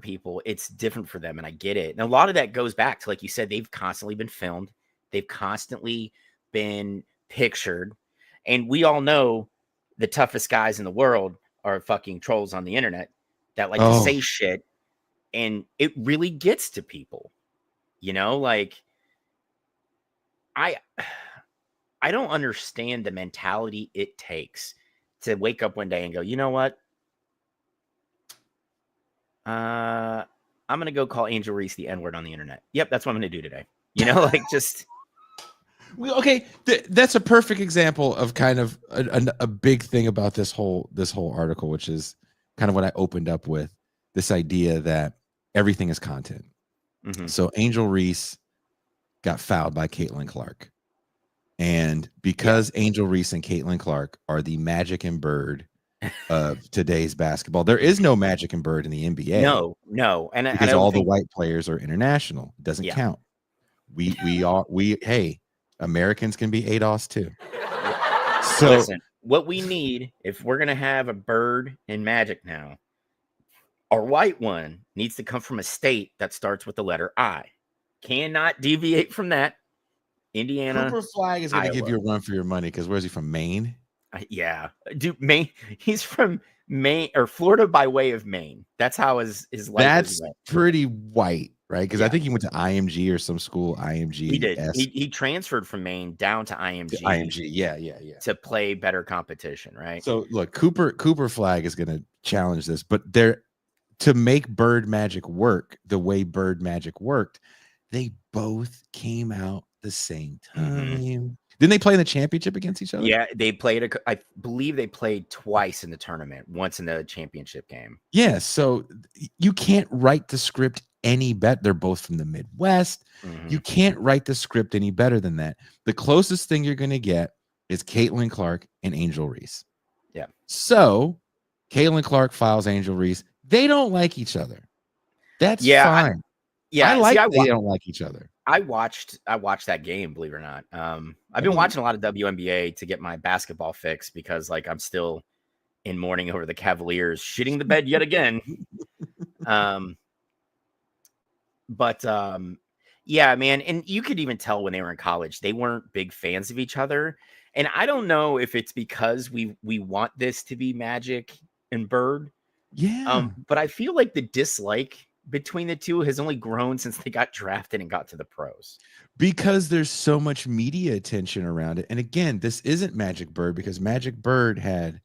S2: people, it's different for them, and I get it. And a lot of that goes back to, like you said, they've constantly been filmed, they've constantly been pictured, and we all know the toughest guys in the world are fucking trolls on the internet that like to say shit, and it really gets to people. You know, like, I don't understand the mentality it takes to wake up one day and go, you know what? I'm going to go call Angel Reese the N-word on the internet. Yep, that's what I'm going to do today. You know, like, just.
S1: Okay, that's a perfect example of kind of a big thing about this whole article, which is kind of what I opened up with, this idea that everything is content. So Angel Reese got fouled by Caitlin Clark. And because Angel Reese and Caitlin Clark are the Magic and Bird of today's basketball, there is no Magic and Bird in the NBA.
S2: No. And
S1: because all the white players are international. It doesn't count. Hey, Americans can be ADOS too. So
S2: listen, what we need, if we're going to have a Bird and Magic now, our white one needs to come from a state that starts with the letter I. Cannot deviate from that. Indiana.
S1: Cooper Flag is going to give you a run for your money, because where's he from? Maine?
S2: Yeah. Dude, Maine. He's from Maine, or Florida by way of Maine. That's how his life
S1: That's
S2: is. That's
S1: pretty white, right? Because I think he went to IMG or some school, IMG.
S2: He did. He transferred from Maine down to IMG.
S1: Yeah.
S2: To play better competition, right?
S1: So look, Cooper Flag is going to challenge this, but to make Bird Magic work the way Bird Magic worked, they both came out the same time. Didn't they play in the championship against each other?
S2: Yeah, they played. I believe they played twice in the tournament. Once in the championship game.
S1: Yeah. So you can't write the script any better. They're both from the Midwest.
S2: Mhm.
S1: You can't write the script any better than that. The closest thing you're going to get is Caitlin Clark and Angel Reese.
S2: Yeah.
S1: So Caitlin Clark files Angel Reese. They don't like each other. That's fine.
S2: Yeah,
S1: I like they don't like each other.
S2: I watched that game, believe it or not. I've been watching a lot of WNBA to get my basketball fix because like I'm still in mourning over the Cavaliers shitting the bed yet again. But yeah, man, and you could even tell when they were in college, they weren't big fans of each other. And I don't know if it's because we want this to be Magic and Bird.
S1: Yeah.
S2: But I feel like the dislike between the two has only grown since they got drafted and got to the pros.
S1: Because there's so much media attention around it. And again, this isn't Magic Bird because Magic Bird had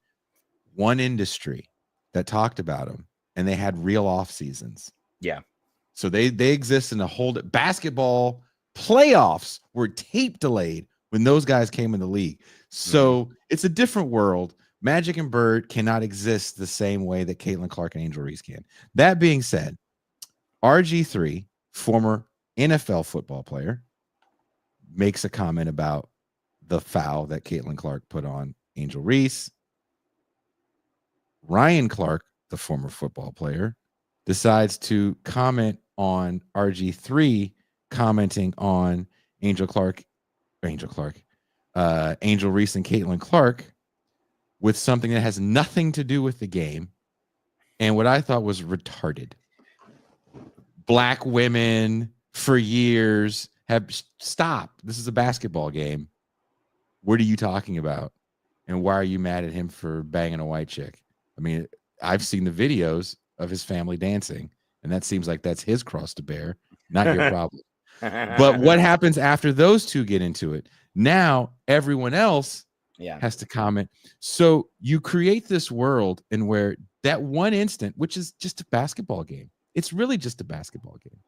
S1: one industry that talked about him and they had real off seasons.
S2: Yeah.
S1: So they exist in a whole basketball playoffs were tape delayed when those guys came in the league. So it's a different world. Magic and Bird cannot exist the same way that Caitlin Clark and Angel Reese can. That being said, RG3, former NFL football player, makes a comment about the foul that Caitlin Clark put on Angel Reese. Ryan Clark, the former football player, decides to comment on RG3 commenting on Angel Reese and Caitlin Clark with something that has nothing to do with the game and what I thought was retarded. Black women for years have stopped. This is a basketball game. What are you talking about? And why are you mad at him for banging a white chick? I mean, I've seen the videos of his family dancing, and that seems like that's his cross to bear, not your problem. But what happens after those two get into it? Now everyone else has to comment. So you create this world in where that one instant, which is just a basketball game, it's really just a basketball game.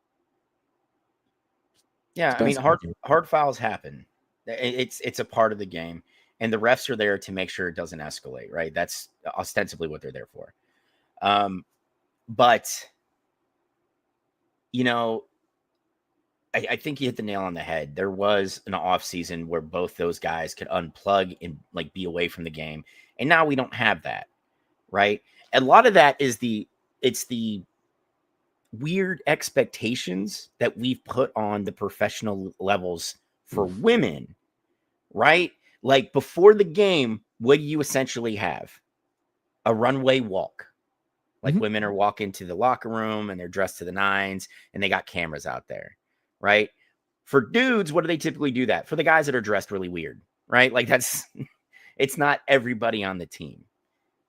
S2: Yeah, I mean, hard fouls happen. It's a part of the game, and the refs are there to make sure it doesn't escalate. Right? That's ostensibly what they're there for. But you know, I think you hit the nail on the head. There was an off season where both those guys could unplug and like be away from the game, and now we don't have that. Right? A lot of that is the weird expectations that we've put on the professional levels for women, right? Like before the game, what do you essentially have? A runway walk. Like women are walking to the locker room and they're dressed to the nines and they got cameras out there, right? For dudes, what do they typically do that? For the guys that are dressed really weird, right? Like it's not everybody on the team,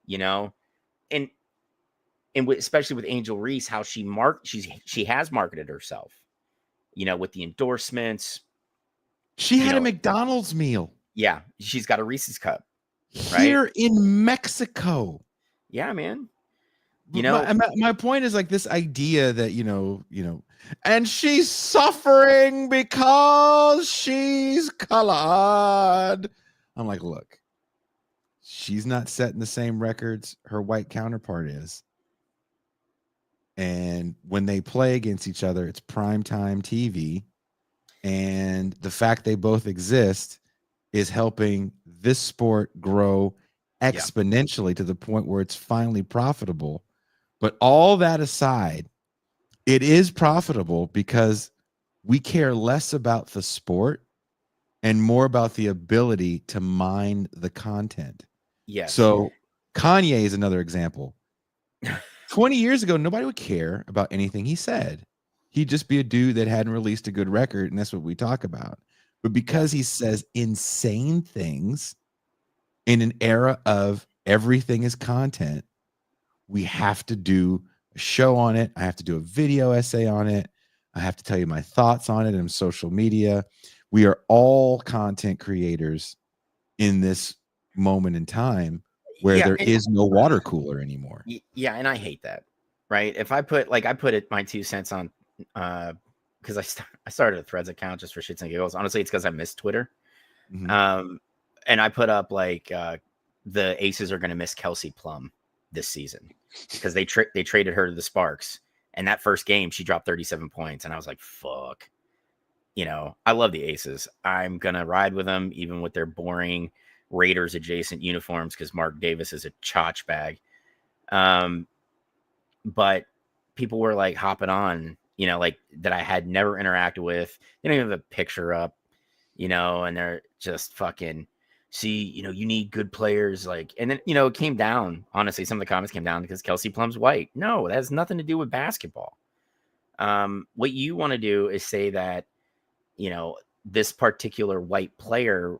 S2: you know? And especially with Angel Reese, how she has marketed herself, you know, with the endorsements.
S1: She had a McDonald's meal.
S2: Yeah, she's got a Reese's cup
S1: here in Mexico.
S2: Yeah, man. You know,
S1: my point is like this idea that you know, and she's suffering because she's colored. I'm like, look, she's not setting the same records her white counterpart is. And when they play against each other, it's primetime TV. And the fact they both exist is helping this sport grow exponentially to the point where it's finally profitable. But all that aside, it is profitable because we care less about the sport and more about the ability to mine the content.
S2: Yes.
S1: So Kanye is another example. 20 years ago, nobody would care about anything he said. He'd just be a dude that hadn't released a good record, and that's what we talk about. But because he says insane things in an era of everything is content, we have to do a show on it. I have to do a video essay on it. I have to tell you my thoughts on it in social media. We are all content creators in this moment in time where there is no water cooler anymore.
S2: Yeah, and I hate that. Right? If I put my 2 cents on because I started a Threads account just for shits and giggles. Honestly, it's because I miss Twitter. And I put up like the Aces are going to miss Kelsey Plum this season because they traded her to the Sparks. And that first game, she dropped 37 points. And I was like, fuck. You know, I love the Aces. I'm going to ride with them, even with their boring Raiders adjacent uniforms, because Mark Davis is a chotch bag. But people were like hopping on, you know, like that I had never interacted with. They don't even have a picture up, you know, and they're just fucking, see, you know, you need good players. Like, and then, you know, it came down, honestly, some of the comments came down because Kelsey Plum's white. No, that has nothing to do with basketball. What you want to do is say that, you know, this particular white player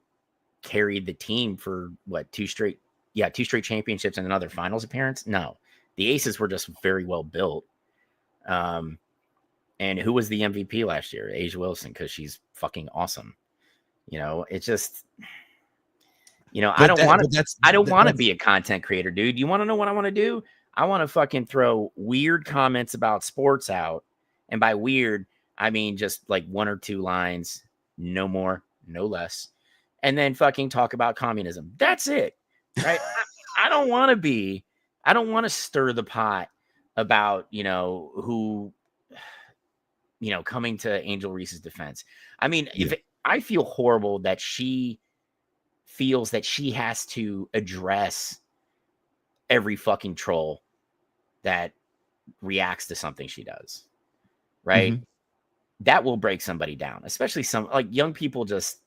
S2: carried the team for what, two straight championships and another finals appearance. No, the Aces were just very well built. And who was the MVP last year? Asia Wilson, because she's fucking awesome. You know, it's just, you know, I don't want to be a content creator, dude. You want to know what I want to do? I want to fucking throw weird comments about sports out. And by weird, I mean just like 1 or 2 lines, no more, no less. And then fucking talk about communism. That's it. Right? I don't want to stir the pot about, you know, who, you know, coming to Angel Reese's defense. I mean, I feel horrible that she feels that she has to address every fucking troll that reacts to something she does. Right? Mm-hmm. That will break somebody down, especially some like young people just.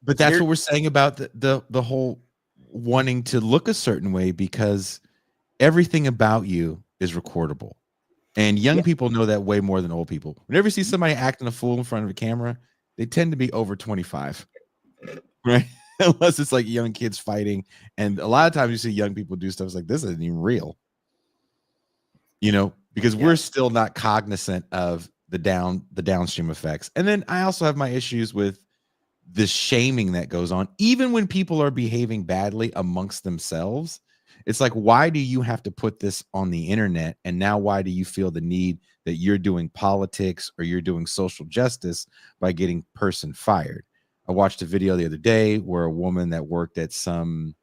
S1: But that's what we're saying about the whole wanting to look a certain way, because everything about you is recordable. And young people know that way more than old people. Whenever you see somebody acting a fool in front of a camera, they tend to be over 25, right? Unless it's like young kids fighting. And a lot of times you see young people do stuff like this isn't even real, you know, because we're still not cognizant of the downstream effects. And then I also have my issues with the shaming that goes on, even when people are behaving badly amongst themselves. It's like, why do you have to put this on the internet? And now why do you feel the need that you're doing politics or you're doing social justice by getting person fired? I watched a video the other day where a woman that worked at some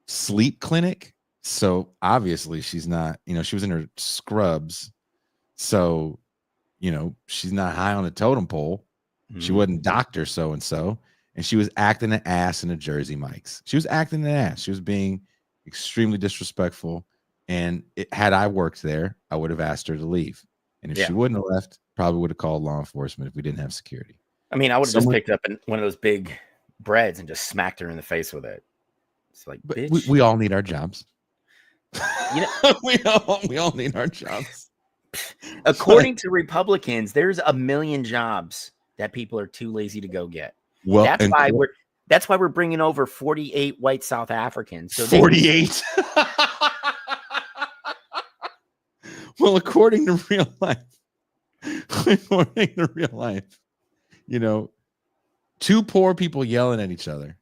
S1: sleep clinic. So obviously she's not, you know, she was in her scrubs. So, you know, she's not high on the totem pole. She wasn't Dr. So-and-so. And she was acting an ass in the Jersey Mike's. She was acting an ass. She was being extremely disrespectful. And had I worked there, I would have asked her to leave. And if she wouldn't have left, probably would have called law enforcement if we didn't have security.
S2: I mean, I would have just picked up one of those big breads and just smacked her in the face with it. It's like, bitch.
S1: We all need our jobs.
S2: You know,
S1: we all need our jobs.
S2: According to Republicans, there's 1 million jobs that people are too lazy to go get. Well, that's why we're bringing over 48 white South Africans. So
S1: 48. Well, according to real life, you know, 2 poor people yelling at each other,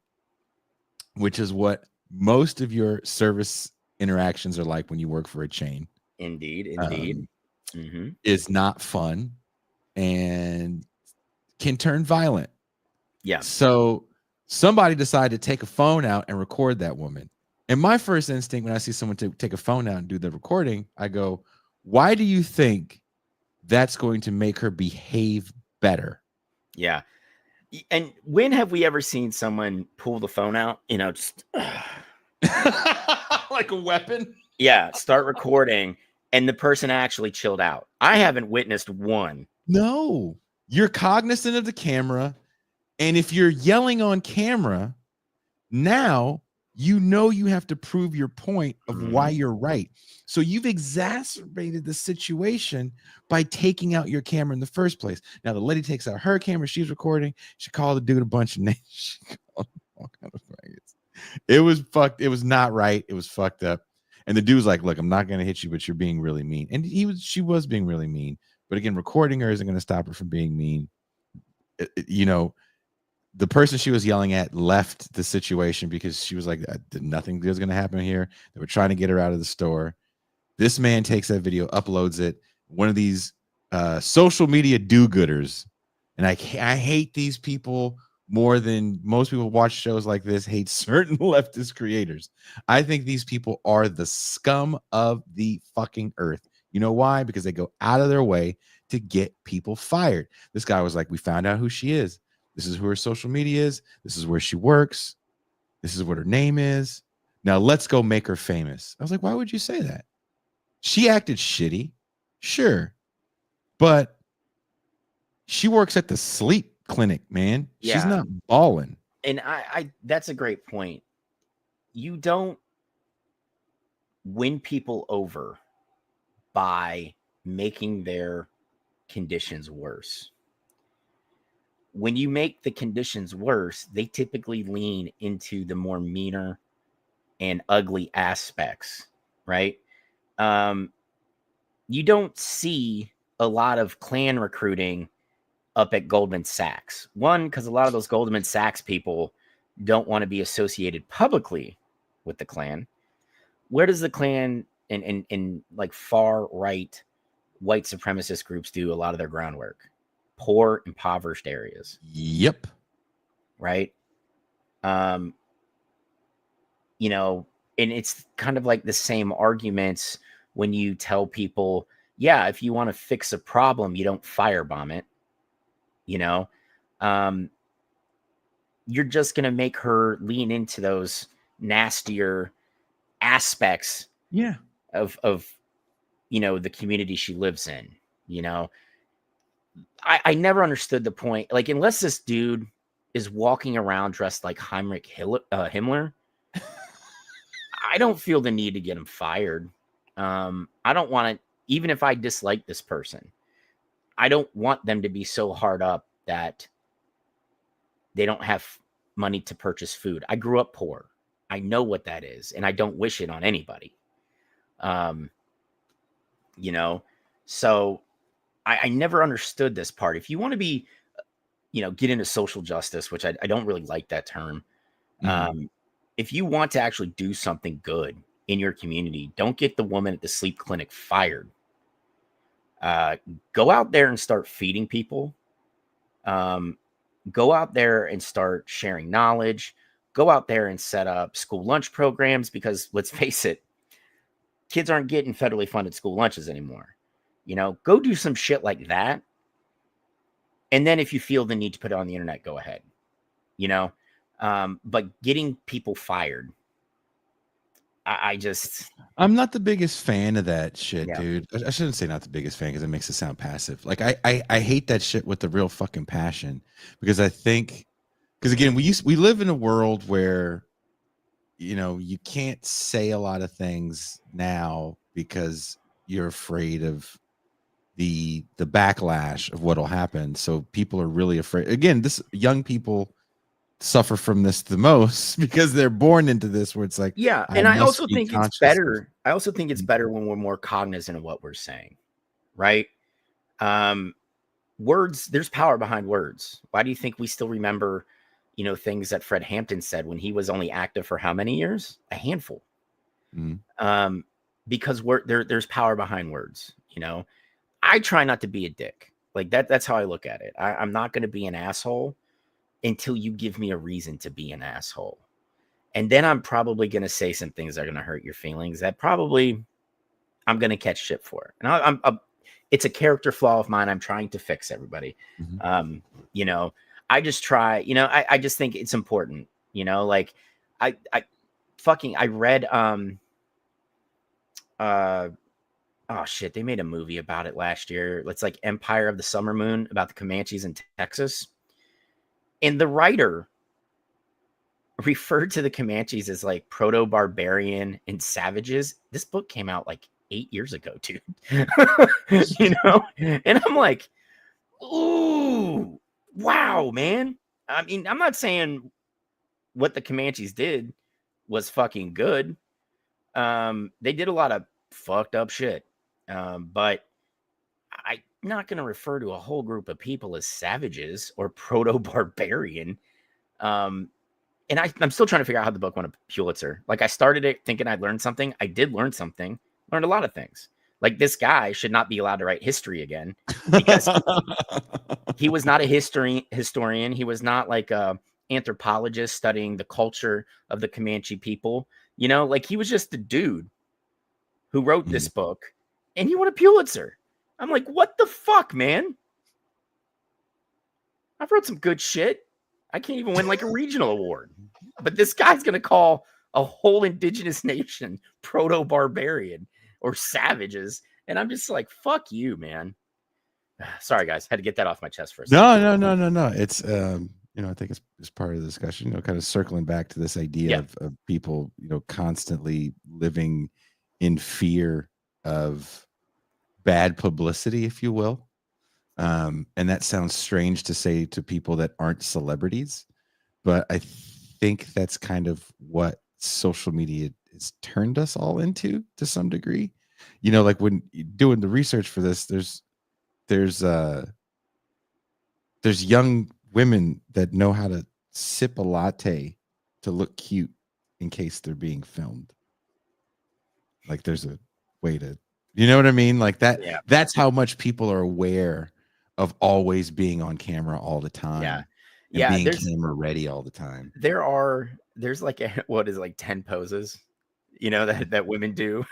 S1: which is what most of your service interactions are like when you work for a chain.
S2: Indeed.
S1: Is not fun and can turn violent.
S2: Yeah.
S1: So somebody decided to take a phone out and record that woman. And my first instinct when I see someone take a phone out and do the recording, I go, why do you think that's going to make her behave better?
S2: Yeah. And when have we ever seen someone pull the phone out, you know, just
S1: like a weapon?
S2: Yeah. Start recording and the person actually chilled out. I haven't witnessed one.
S1: No. You're cognizant of the camera. And if you're yelling on camera, now you know you have to prove your point of why you're right. So you've exacerbated the situation by taking out your camera in the first place. Now the lady takes out her camera. She's recording. She called the dude a bunch of names. She called all kind of faggots. It was fucked. It was not right. It was fucked up. And the dude was like, look, I'm not going to hit you, but you're being really mean. And she was being really mean. But again, recording her isn't going to stop her from being mean. You know, the person she was yelling at left the situation because she was like, nothing good was going to happen here. They were trying to get her out of the store. This man takes that video, uploads it. One of these social media do-gooders And I hate these people more than most people watch shows like this hate certain leftist creators. I think these people are the scum of the fucking earth. You know why? Because they go out of their way to get people fired. This guy was like, we found out who she is. This is who her social media is. This is where she works. This is what her name is. Now let's go make her famous. I was like, why would you say that? She acted shitty. Sure. But she works at the sleep clinic, man.
S2: Yeah.
S1: She's not balling.
S2: And I that's a great point. You don't win people over by making their conditions worse. When you make the conditions worse, they typically lean into the more meaner and ugly aspects, right? You don't see a lot of Klan recruiting up at Goldman Sachs. One, because a lot of those Goldman Sachs people don't want to be associated publicly with the Klan. Where does the Klan and like far right white supremacist groups do a lot of their groundwork? Poor, impoverished areas.
S1: Yep.
S2: Right. You know, and it's kind of like the same arguments when you tell people, yeah, if you want to fix a problem, you don't firebomb it. You know, you're just going to make her lean into those nastier aspects of, you know, the community she lives in. You know, I never understood the point. Like, unless this dude is walking around dressed like Heinrich Himmler, I don't feel the need to get him fired. I don't want to, even if I dislike this person, I don't want them to be so hard up that they don't have money to purchase food. I grew up poor. I know what that is, and I don't wish it on anybody. You know, so I never understood this part. If you want to be, you know, get into social justice, which I don't really like that term. If you want to actually do something good in your community, don't get the woman at the sleep clinic fired. Go out there and start feeding people. Go out there and start sharing knowledge. Go out there and set up school lunch programs, because let's face it, kids aren't getting federally funded school lunches anymore. You know, go do some shit like that. And then if you feel the need to put it on the internet, go ahead. You know, but getting people fired, I'm
S1: not the biggest fan of that shit, dude. I shouldn't say not the biggest fan, because it makes it sound passive. Like I hate that shit with the real fucking passion, because I think, because again, we live in a world where, you know, you can't say a lot of things now because you're afraid of the backlash of what'll happen. So people are really afraid. Again, young people suffer from this the most because they're born into this, where it's like,
S2: yeah. And I also think it's better. I also think it's better when we're more cognizant of what we're saying, right? Words, there's power behind words. Why do you think we still remember, you know, things that Fred Hampton said when he was only active for how many years? A handful. Because there's power behind words. You know, I try not to be a dick. Like that's how I look at it. I'm not going to be an asshole until you give me a reason to be an asshole. And then I'm probably going to say some things that are going to hurt your feelings that probably I'm going to catch shit for. And it's a character flaw of mine. I'm trying to fix, everybody. You know, I just try, you know, I just think it's important, you know, like I read, oh shit, they made a movie about it last year. It's like Empire of the Summer Moon, about the Comanches in Texas. And the writer referred to the Comanches as like proto-barbarian and savages. This book came out like 8 years ago, dude. You know? And I'm like, ooh, wow, man. I mean, I'm not saying what the Comanches did was fucking good. They did a lot of fucked up shit. But I'm not going to refer to a whole group of people as savages or proto-barbarian. And I'm still trying to figure out how the book won a Pulitzer. Like, I started it thinking I'd learned something. I did learn something. Learned a lot of things. Like, this guy should not be allowed to write history again, because He was not a historian. He was not like a anthropologist studying the culture of the Comanche people. You know, like he was just a dude who wrote this book, and he won a Pulitzer. I'm like, what the fuck, man? I've wrote some good shit. I can't even win like a regional award. But this guy's going to call a whole indigenous nation proto-barbarian or savages. And I'm just like, fuck you, man. Sorry, guys. Had to get that off my chest for a second.
S1: No. It's, I think it's part of the discussion, kind of circling back to this idea of people, constantly living in fear of bad publicity, if you will. And that sounds strange to say to people that aren't celebrities, but I think that's kind of what social media has turned us all into to some degree. Like when doing the research for this, there's young women that know how to sip a latte to look cute in case they're being filmed. Like there's a way to, you know what I mean? Like that.
S2: Yeah.
S1: That's how much people are aware of always being on camera all the time.
S2: Yeah.
S1: And being camera ready all the time.
S2: There's like 10 poses, that women do.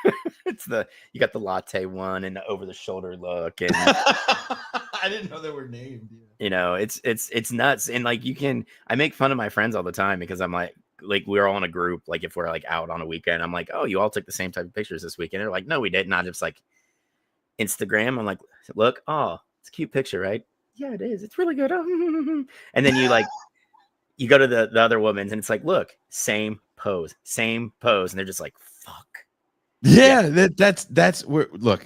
S2: You got the latte one and the over the shoulder look. And
S3: I didn't know they were named.
S2: It's nuts. And like I make fun of my friends all the time because I'm like we're all in a group. Like if we're like out on a weekend, I'm like, oh, you all took the same type of pictures this weekend. They're like, no, we didn't. Not just like Instagram. I'm like, look, oh, it's a cute picture, right? Yeah, it is. It's really good. And then you go to the other woman's and it's like, look, same pose. And they're just like, fuck.
S1: Yeah. That's where, look,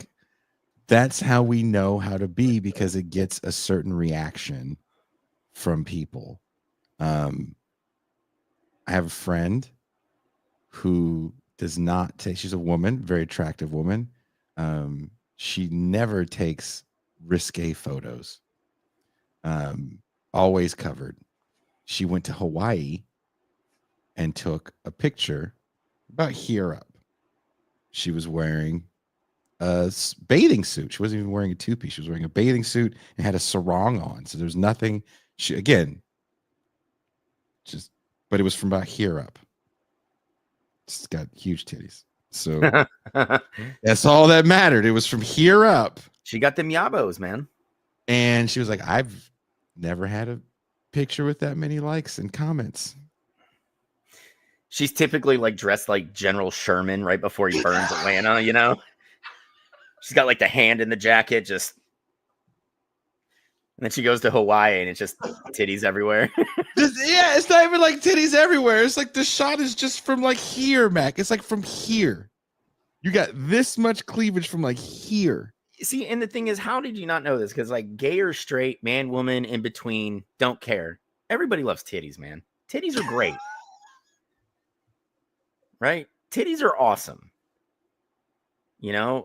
S1: that's how we know how to be, because it gets a certain reaction from people. I have a friend who does not take, she's a woman, very attractive woman. She never takes risque photos. Always covered. She went to Hawaii and took a picture about here up. She was wearing a bathing suit. She wasn't even wearing a two-piece. She was wearing a bathing suit and had a sarong on. So there's nothing. But it was from about here up. It's got huge titties. So that's all that mattered. It was from here up.
S2: She got them yabos, man.
S1: And she was like, I've never had a picture with that many likes and comments.
S2: She's typically like dressed like General Sherman right before he burns Atlanta, She's got like the hand in the jacket, and then she goes to Hawaii and it's just titties everywhere.
S1: It's not even like titties everywhere. It's like the shot is just from like here, Mac. It's like from here. You got this much cleavage from like here.
S2: See, and the thing is, how did you not know this? Because like gay or straight, man, woman, in between, don't care. Everybody loves titties, man. Titties are great. Right? Titties are awesome.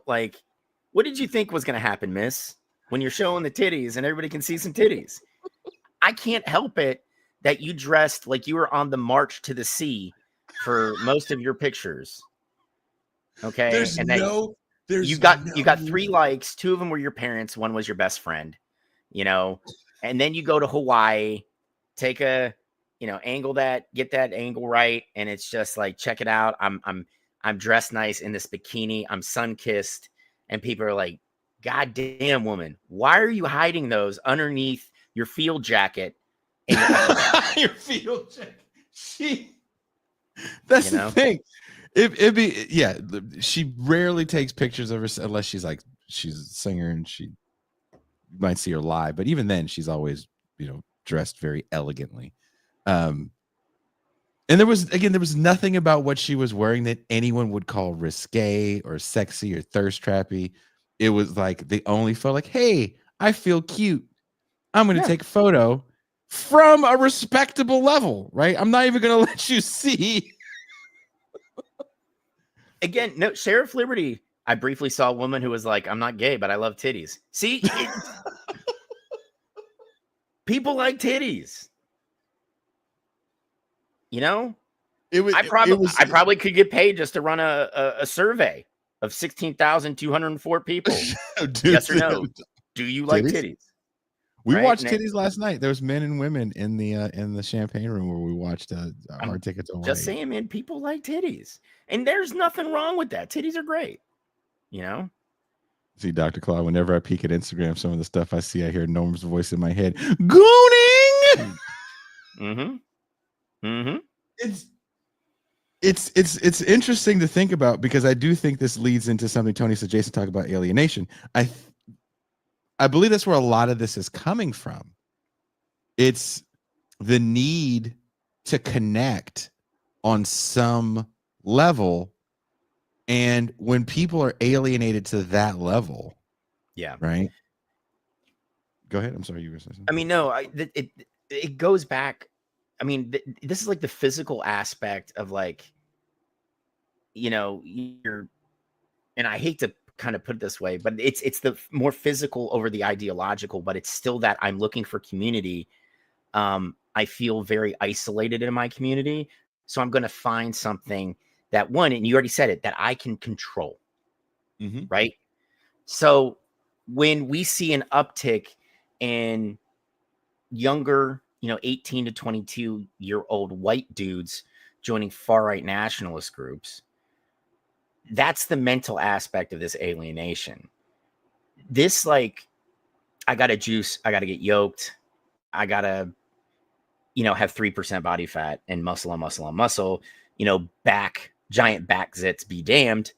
S2: Like, what did you think was going to happen, miss? When you're showing the titties and everybody can see some titties. I can't help it that you dressed like you were on the march to the sea for most of your pictures. Okay? You got 3 likes. 2 of them were your parents. 1 was your best friend, and then you go to Hawaii, take get that angle right. And it's just like, check it out. I'm dressed nice in this bikini. I'm sun-kissed. And people are like, God damn, woman, why are you hiding those underneath your field jacket?
S1: Your field jacket. That's the thing. She rarely takes pictures of her unless she's a singer and you might see her live. But even then, she's always, dressed very elegantly. And there was nothing about what she was wearing that anyone would call risque or sexy or thirst trappy. It was like they only felt like, hey, I feel cute. I'm going to take a photo from a respectable level, right? I'm not even going to let you see.
S2: Again, no, Sheriff Liberty. I briefly saw a woman who was like, I'm not gay, but I love titties. See, people like titties. I probably could get paid just to run a survey of 16,204 people.
S1: Dude,
S2: yes or no? Do you like titties?
S3: We
S2: right?
S3: watched titties last night. There was men and women in the champagne room where we watched Hard Ticket to Hawaii.
S2: Just saying, man, people like titties, and there's nothing wrong with that. Titties are great, you know.
S3: See, Dr. Claude, whenever I peek at Instagram, some of the stuff I see, I hear Norm's voice in my head. Gooning.
S2: Mm-hmm.
S3: It's interesting to think about, because I do think this leads into something Tony said. Jason talked about alienation. I believe that's where a lot of this is coming from. It's the need to connect on some level. And when people are alienated to that level,
S2: yeah,
S3: right? Go ahead. I'm sorry, you were saying something.
S2: I mean, no, it goes back. I mean, this is like the physical aspect of, like, you know, and I hate to kind of put it this way, but it's the more physical over the ideological, but it's still that I'm looking for community. I feel very isolated in my community. So I'm going to find something that, one, and you already said it, that I can control.
S3: Mm-hmm.
S2: Right. So when we see an uptick in younger, 18 to 22-year-old white dudes joining far-right nationalist groups, that's the mental aspect of this alienation. This, like, I got to juice, I got to get yoked, I got to, have 3% body fat and muscle on muscle on muscle, giant back zits be damned,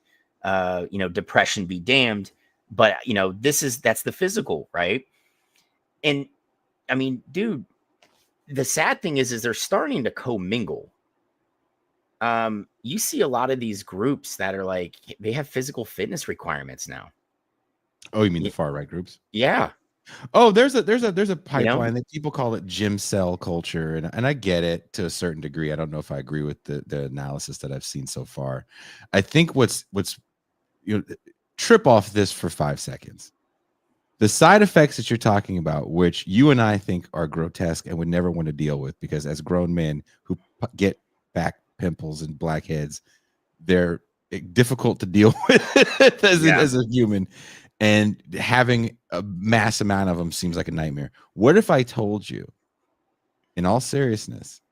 S2: depression be damned. But, that's the physical, right? And I mean, dude, the sad thing is they're starting to commingle. You see a lot of these groups that are like, they have physical fitness requirements now.
S3: Oh, you mean the far right groups?
S2: Yeah.
S3: Oh, there's a pipeline that people call it gym cell culture, and I get it to a certain degree. I don't know if I agree with the analysis that I've seen so far. I think what's trip off this for 5 seconds. The side effects that you're talking about, which you and I think are grotesque and would never want to deal with, because as grown men who get back pimples and blackheads, they're difficult to deal with as a human. And having a mass amount of them seems like a nightmare. What if I told you, in all seriousness,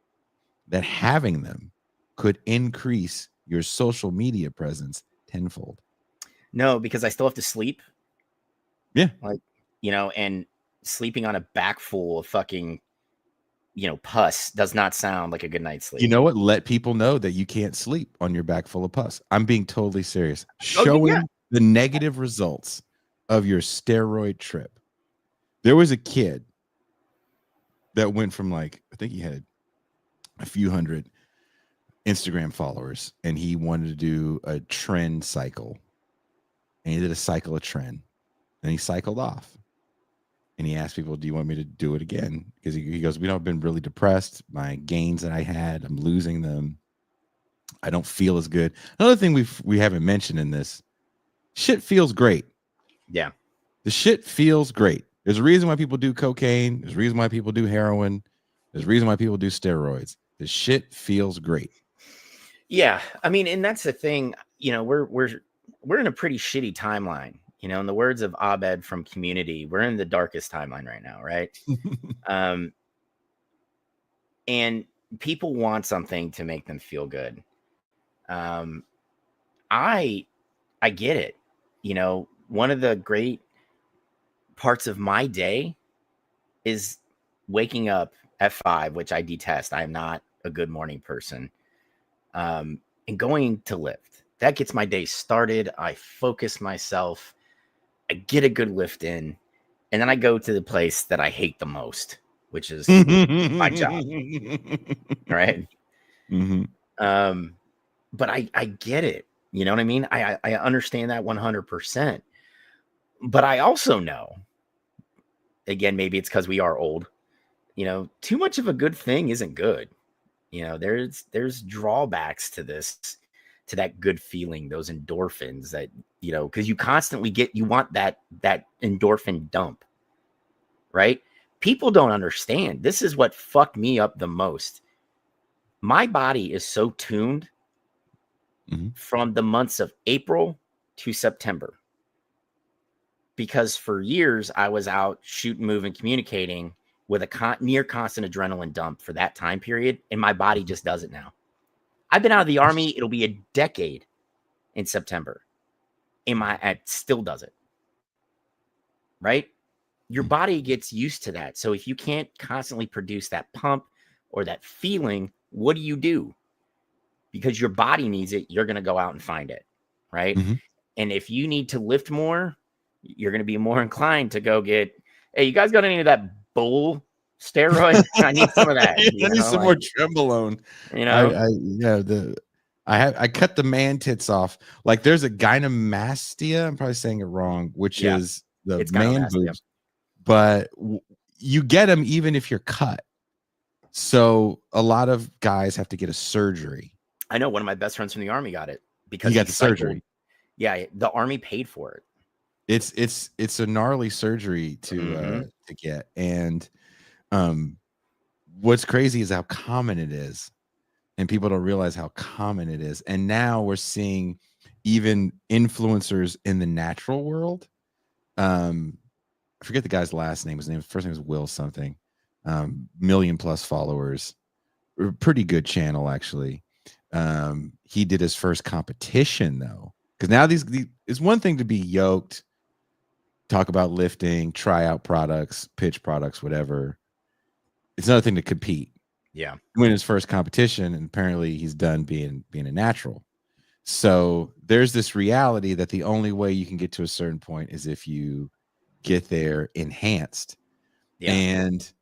S3: that having them could increase your social media presence tenfold?
S2: No, because I still have to sleep.
S3: Yeah.
S2: Like, and sleeping on a back full of fucking, pus does not sound like a good night's sleep.
S3: You know what? Let people know that you can't sleep on your back full of pus. I'm being totally serious. Showing the negative results of your steroid trip. There was a kid that went from, like, I think he had a few hundred Instagram followers, and he wanted to do a trend cycle. And he did a cycle of trend. And he cycled off. And he asked people, do you want me to do it again? Because he goes, I've been really depressed. My gains that I had, I'm losing them. I don't feel as good. Another thing we haven't mentioned in this, shit feels great.
S2: Yeah.
S3: The shit feels great. There's a reason why people do cocaine. There's a reason why people do heroin. There's a reason why people do steroids. The shit feels great.
S2: Yeah. I mean, and that's the thing, we're in a pretty shitty timeline. In the words of Abed from Community, we're in the darkest timeline right now, right? And people want something to make them feel good. I get it. One of the great parts of my day is waking up at 5, which I detest. I am not a good morning person. And going to lift. That gets my day started. I focus myself. I get a good lift in. And then I go to the place that I hate the most, which is my job. Right?
S3: Mm-hmm.
S2: But I get it. You know what I mean? I understand that 100%. But I also know, again, maybe it's because we are old, too much of a good thing isn't good. There's drawbacks to this, to that good feeling, those endorphins that, because you constantly you want that endorphin dump, right? People don't understand. This is what fucked me up the most. My body is so tuned from the months of April to September. because for years I was out shooting, moving, communicating with a near constant adrenaline dump for that time period, and my body just does it now. I've been out of the Army. It'll be a decade in September. It still does it. Right? Your body gets used to that. So if you can't constantly produce that pump or that feeling, what do? Because your body needs it, you're going to go out and find it. Right?
S3: Mm-hmm.
S2: And if you need to lift more, you're going to be more inclined to go get, hey, you guys got any of that bull steroid? I need some of that.
S3: I need some more Trembolone.
S2: You know,
S3: I cut the man tits off. Like there's a gynecomastia. I'm probably saying it wrong, which is the man boobs. But you get them even if you're cut. So a lot of guys have to get a surgery.
S2: I know one of my best friends from the Army got it because
S3: he got the surgery.
S2: Yeah, the Army paid for it.
S3: It's a gnarly surgery to get. And what's crazy is how common it is. And people don't realize how common it is. And now we're seeing even influencers in the natural world. I forget the guy's last name. His first name is Will something. 1 million+ followers. Pretty good channel, actually. He did his first competition, though. Because now it's one thing to be yoked, talk about lifting, try out products, pitch products, whatever. It's another thing to compete.
S2: Yeah.
S3: Win his first competition, and apparently he's done being a natural. So there's this reality that the only way you can get to a certain point is if you get there enhanced. Yeah. And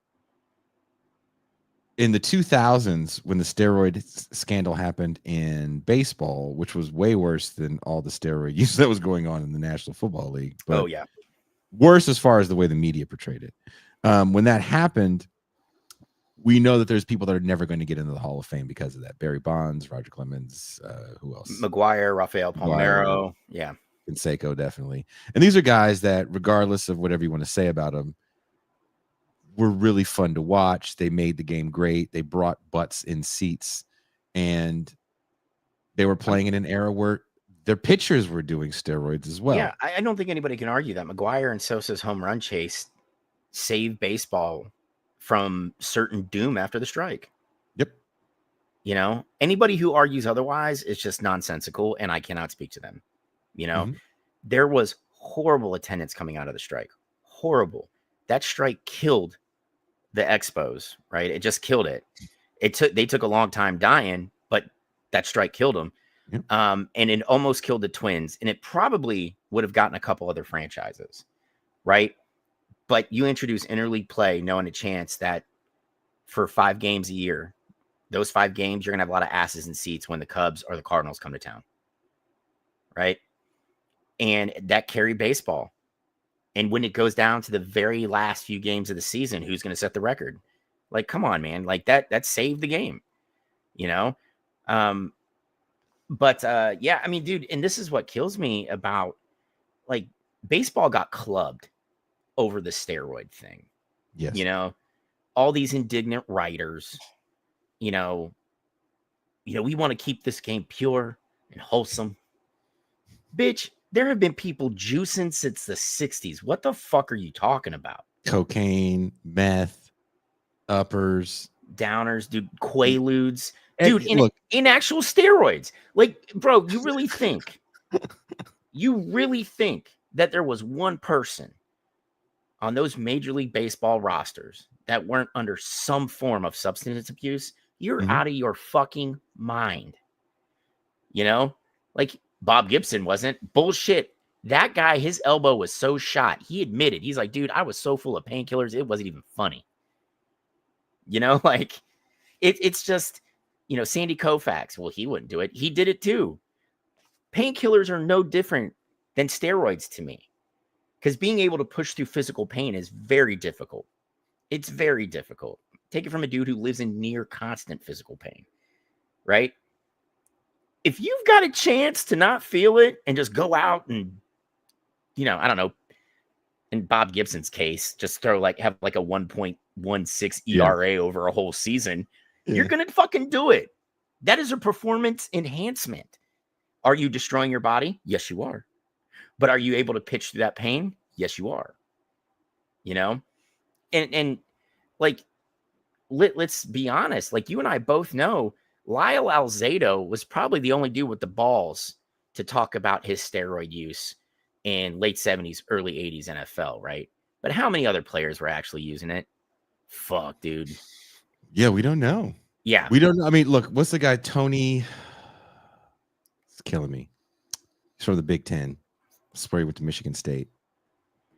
S3: in the 2000s, when the steroid scandal happened in baseball, which was way worse than all the steroid use that was going on in the National Football League. But worse as far as the way the media portrayed it. When that happened, we know that there's people that are never going to get into the Hall of Fame because of that. Barry Bonds, Roger Clemens, who else?
S2: McGuire, Rafael Palmeiro. Yeah.
S3: Canseco, definitely. And these are guys that, regardless of whatever you want to say about them, were really fun to watch. They made the game great. They brought butts in seats, and they were playing in an era where their pitchers were doing steroids as well.
S2: Yeah, I don't think anybody can argue that. McGuire and Sosa's home run chase saved baseball from certain doom after the strike.
S3: Yep.
S2: You know, anybody who argues otherwise is just nonsensical, and I cannot speak to them. You know, there was horrible attendance coming out of the strike. Horrible. That strike killed the Expos, right? It just killed it. They took a long time dying, but that strike killed them.
S3: Yep.
S2: And it almost killed the Twins, and it probably would have gotten a couple other franchises, right? But you introduce interleague play, knowing a chance that for 5 games a year, those 5 games, you're going to have a lot of asses in seats when the Cubs or the Cardinals come to town, right? And that carried baseball. And when it goes down to the very last few games of the season, who's going to set the record? Like, come on, man. Like that saved the game, you know? Yeah, I mean, dude, and this is what kills me about, like, baseball got clubbed over the steroid thing.
S3: Yes.
S2: You know, all these indignant writers, you know, we want to keep this game pure and wholesome. Bitch, there have been people juicing since the 60s. What the fuck are you talking about?
S3: Cocaine, meth, uppers,
S2: downers, dude, quaaludes. Dude, in actual steroids. Like, bro, you really think that there was one person on those Major League Baseball rosters that weren't under some form of substance abuse? You're out of your fucking mind. You know? Like, Bob Gibson wasn't. Bullshit. That guy, his elbow was so shot. He admitted. He's like, dude, I was so full of painkillers, it wasn't even funny. You know, like, it's just, you know, Sandy Koufax. Well, he wouldn't do it. He did it too. Painkillers are no different than steroids to me, because being able to push through physical pain is very difficult. It's very difficult. Take it from a dude who lives in near constant physical pain, right? If you've got a chance to not feel it and just go out and, you know, I don't know, in Bob Gibson's case, just have like a 1.16 ERA over a whole season, you're going to fucking do it. That is a performance enhancement. Are you destroying your body? Yes, you are. But are you able to pitch through that pain? Yes, you are. You know, and like let's be honest. Like you and I both know, Lyle Alzado was probably the only dude with the balls to talk about his steroid use in late 70s, early 80s NFL, right? But how many other players were actually using it? Fuck, dude.
S3: Yeah, we don't know.
S2: Yeah.
S3: We don't know. I mean, look, what's the guy, Tony? It's killing me. He's from the Big Ten. That's where he went to Michigan State.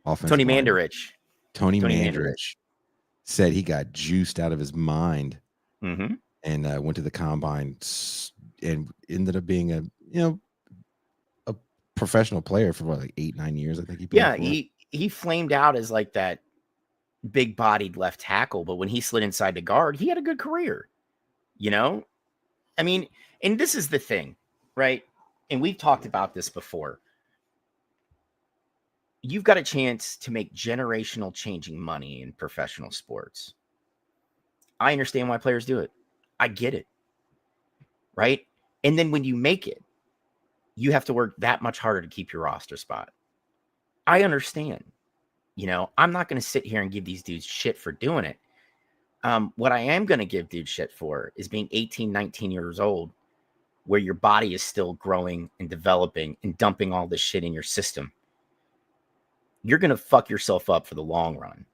S2: Tony
S3: Offensive lineman.
S2: Mandarich.
S3: Tony Mandarich said he got juiced out of his mind and went to the combine and ended up being a professional player for what, like 8-9 years. I think he played for.
S2: He flamed out as like that big bodied left tackle, but when he slid inside the guard, he had a good career. You know, I mean, and this is the thing, right? And we've talked about this before. You've got a chance to make generational changing money in professional sports. I understand why players do it. I get it. Right? And then when you make it, you have to work that much harder to keep your roster spot. I understand. You know, I'm not going to sit here and give these dudes shit for doing it. What I am going to give dudes shit for is being 18, 19 years old, where your body is still growing and developing and dumping all this shit in your system. You're going to fuck yourself up for the long run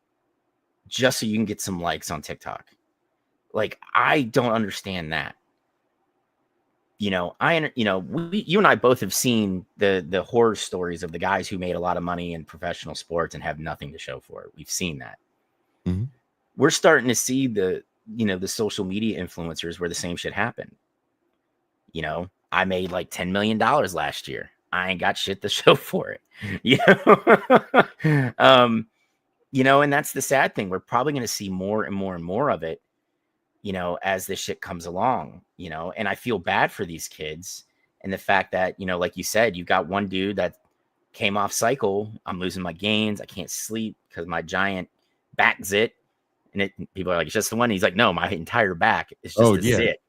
S2: just so you can get some likes on TikTok. Like, I don't understand that. You know, you and I both have seen the horror stories of the guys who made a lot of money in professional sports and have nothing to show for it. We've seen that. Mm-hmm. We're starting to see the social media influencers where the same shit happened. You know, I made like $10 million last year. I ain't got shit to show for it. You know, and that's the sad thing. We're probably going to see more and more and more of it, you know, as this shit comes along, you know, and I feel bad for these kids. And the fact that, you know, like you said, you got one dude that came off cycle. I'm losing my gains. I can't sleep because my giant back zit. And people are like, it's just the one. He's like, no, my entire back is just a zit.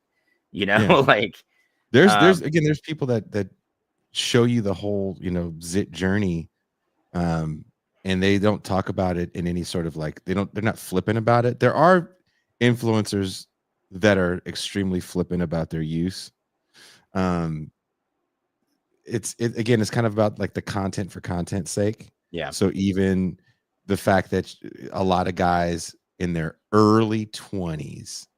S2: You know, like
S3: there's people that show you the whole, you know, zit journey. And they don't talk about it in any sort of like, they're not flippant about it. There are influencers that are extremely flippant about their use. It's kind of about like the content for content's sake.
S2: Yeah.
S3: So even the fact that a lot of guys in their early 20s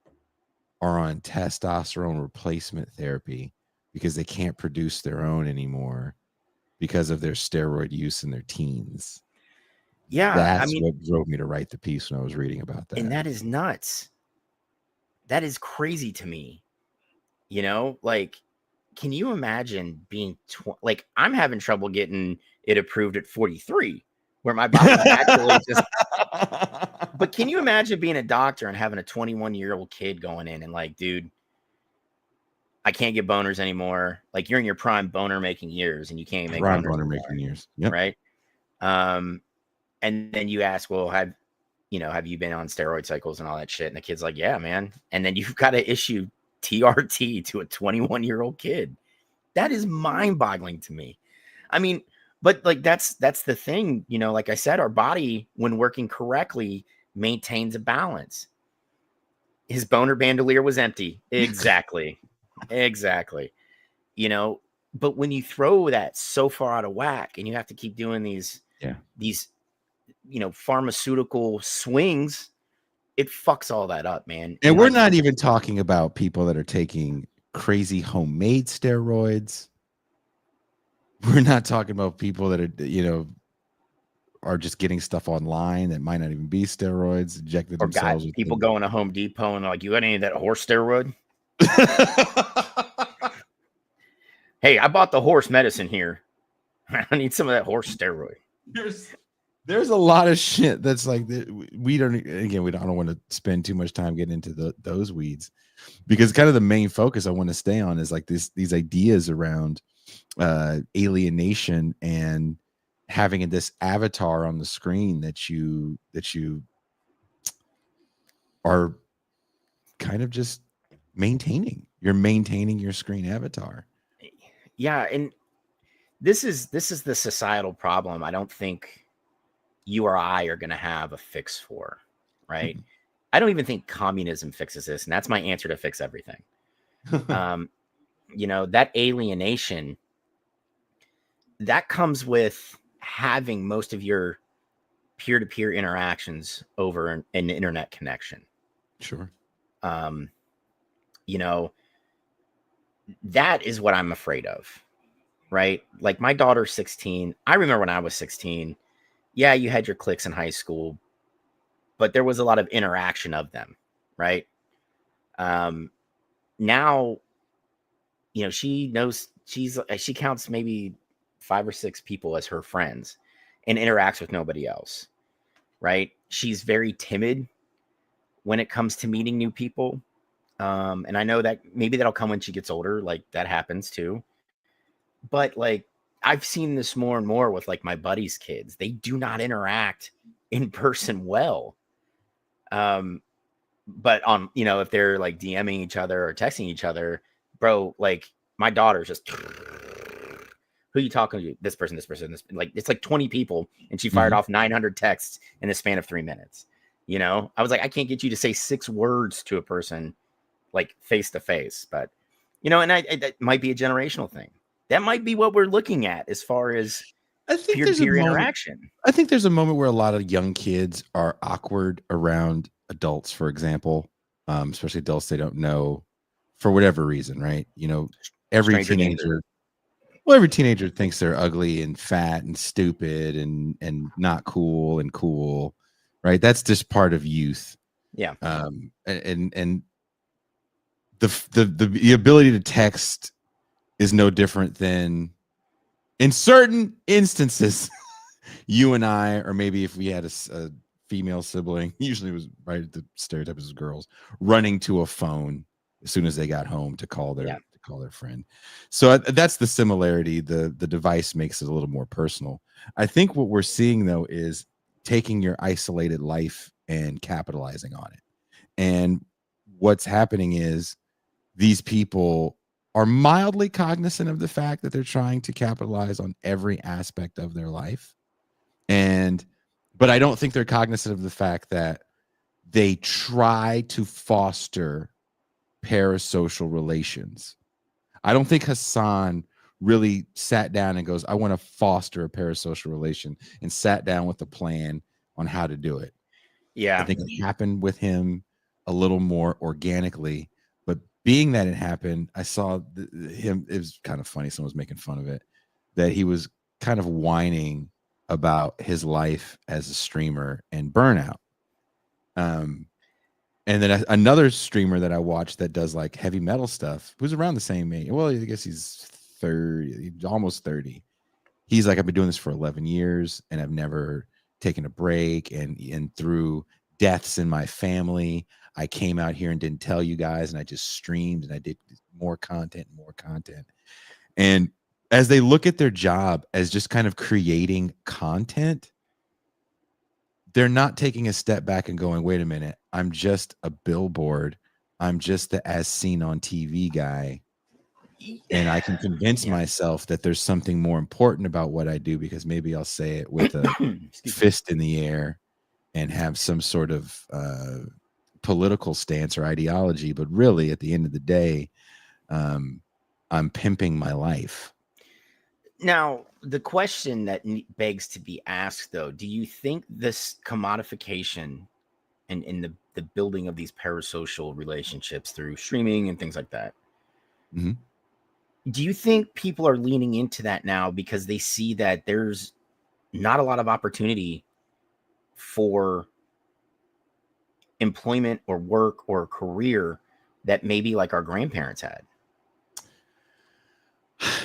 S3: are on testosterone replacement therapy because they can't produce their own anymore because of their steroid use in their teens.
S2: Yeah.
S3: That's what drove me to write the piece when I was reading about that.
S2: And that is nuts. That is crazy to me. You know, like, can you imagine being like, I'm having trouble getting it approved at 43, where my body naturally just. But can you imagine being a doctor and having a 21-year-old kid going in and like, dude, I can't get boners anymore. Like, you're in your prime boner making years and you can't make
S3: boner making years. Yep.
S2: Right. And then you ask, well, have you been on steroid cycles and all that shit? And the kid's like, yeah, man. And then you've got to issue TRT to a 21-year-old kid. That is mind-boggling to me. I mean, but like, that's the thing, you know, like I said, our body, when working correctly, maintains a balance. His boner bandolier was empty. Exactly. Exactly. You know, but when you throw that so far out of whack and you have to keep doing these, you know, pharmaceutical swings, it fucks all that up, man.
S3: And we're not even talking about people that are taking crazy homemade steroids. We're not talking about people that are, you know, are just getting stuff online that might not even be steroids, injected
S2: or
S3: themselves.
S2: People going to Home Depot and like, you got any of that horse steroid? Hey, I bought the horse medicine here. I need some of that horse steroid.
S3: There's a lot of shit that's like, we don't want to spend too much time getting into those weeds, because kind of the main focus I want to stay on is like these ideas around alienation and having this avatar on the screen that you are kind of just maintaining. You're maintaining your screen avatar.
S2: Yeah, and this is the societal problem. I don't think you or I are going to have a fix for, right? I don't even think communism fixes this, and that's my answer to fix everything. You know, that alienation, that comes with having most of your peer-to-peer interactions over an internet connection.
S3: Sure.
S2: You know, that is what I'm afraid of, right? Like my daughter's 16. I remember when I was 16, yeah, you had your cliques in high school, but there was a lot of interaction of them, right? Now, you know, she knows she counts maybe 5 or 6 people as her friends and interacts with nobody else, right? She's very timid when it comes to meeting new people. And I know that maybe that'll come when she gets older, like that happens too. But like I've seen this more and more with like my buddies' kids. They do not interact in person well. But on, you know, if they're like DMing each other or texting each other, bro, like my daughter's just who are you talking to? This person, this person, this, like it's like 20 people, and she fired off 900 texts in the span of 3 minutes. You know, I was like, I can't get you to say 6 words to a person like face to face, but you know, and that might be a generational thing. That might be what we're looking at as far as
S3: I think
S2: peer-to-peer interaction.
S3: I think there's a moment where a lot of young kids are awkward around adults, for example, especially adults they don't know for whatever reason, right? You know, every
S2: Stranger danger.
S3: teenager, well, every teenager thinks they're ugly and fat and stupid and not cool and cool, right? That's just part of youth.
S2: Yeah.
S3: And the ability to text is no different than, in certain instances, you and I, or maybe if we had a female sibling, usually it was right, the stereotype is girls running to a phone as soon as they got home to call their friend. So that's the similarity. The device makes it a little more personal. I think what we're seeing though is taking your isolated life and capitalizing on it. And what's happening is these people are mildly cognizant of the fact that they're trying to capitalize on every aspect of their life. But I don't think they're cognizant of the fact that they try to foster parasocial relations. I don't think Hassan really sat down and goes, I want to foster a parasocial relation, and sat down with a plan on how to do it.
S2: Yeah.
S3: I think it happened with him a little more organically, but being that it happened, I saw him. It was kind of funny. Someone was making fun of it, that he was kind of whining about his life as a streamer and burnout. And then another streamer that I watched that does like heavy metal stuff, who's around the same age. Well, I guess he's 30, almost 30. He's like, I've been doing this for 11 years and I've never taken a break. And through deaths in my family, I came out here and didn't tell you guys, and I just streamed and I did more content. And as they look at their job as just kind of creating content, they're not taking a step back and going, wait a minute, I'm just a billboard. I'm just the as seen on TV guy. And I can convince myself that there's something more important about what I do, because maybe I'll say it with a fist in the air and have some sort of political stance or ideology. But really, at the end of the day, I'm pimping my life.
S2: Now, the question that begs to be asked, though, do you think this commodification and in the building of these parasocial relationships through streaming and things like that, do you think people are leaning into that now because they see that there's not a lot of opportunity for employment or work or career that maybe like our grandparents had?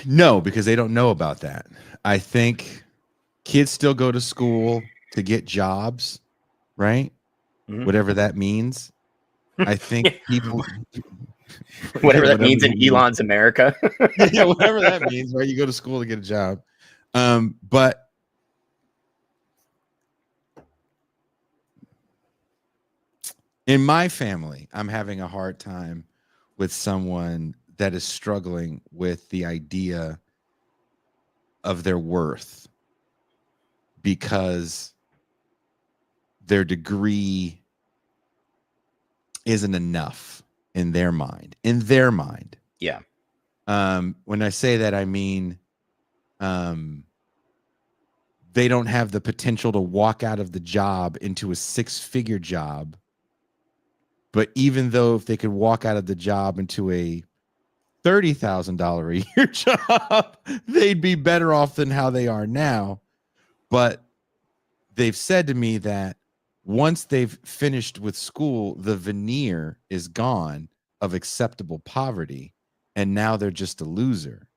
S3: No, because they don't know about that. I think kids still go to school to get jobs, right? Whatever that means. I think people
S2: whatever that means in Elon's America.
S3: Yeah, whatever that means, right? You go to school to get a job. But in my family, I'm having a hard time with someone that is struggling with the idea of their worth because their degree isn't enough in their mind.
S2: Yeah.
S3: When I say that, I mean, they don't have the potential to walk out of the job into a 6-figure job. But even though if they could walk out of the job into a $30,000 a year job, they'd be better off than how they are now. But they've said to me that once they've finished with school, the veneer is gone of acceptable poverty, and now they're just a loser.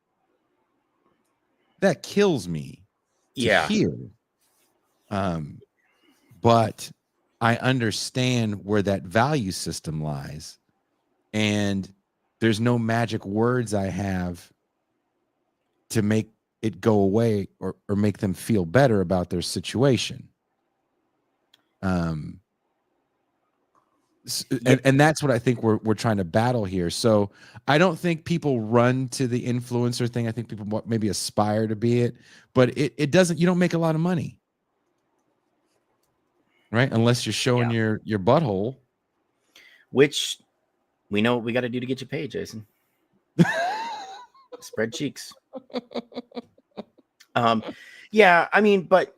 S3: That kills me to hear. But I understand where that value system lies, and there's no magic words I have to make it go away or make them feel better about their situation. And that's what I think we're trying to battle here. So I don't think people run to the influencer thing. I think people maybe aspire to be it, but it doesn't, you don't make a lot of money, right? Unless you're showing your butthole,
S2: which we know what we got to do to get you paid, Jason. Spread cheeks. Yeah, I mean, but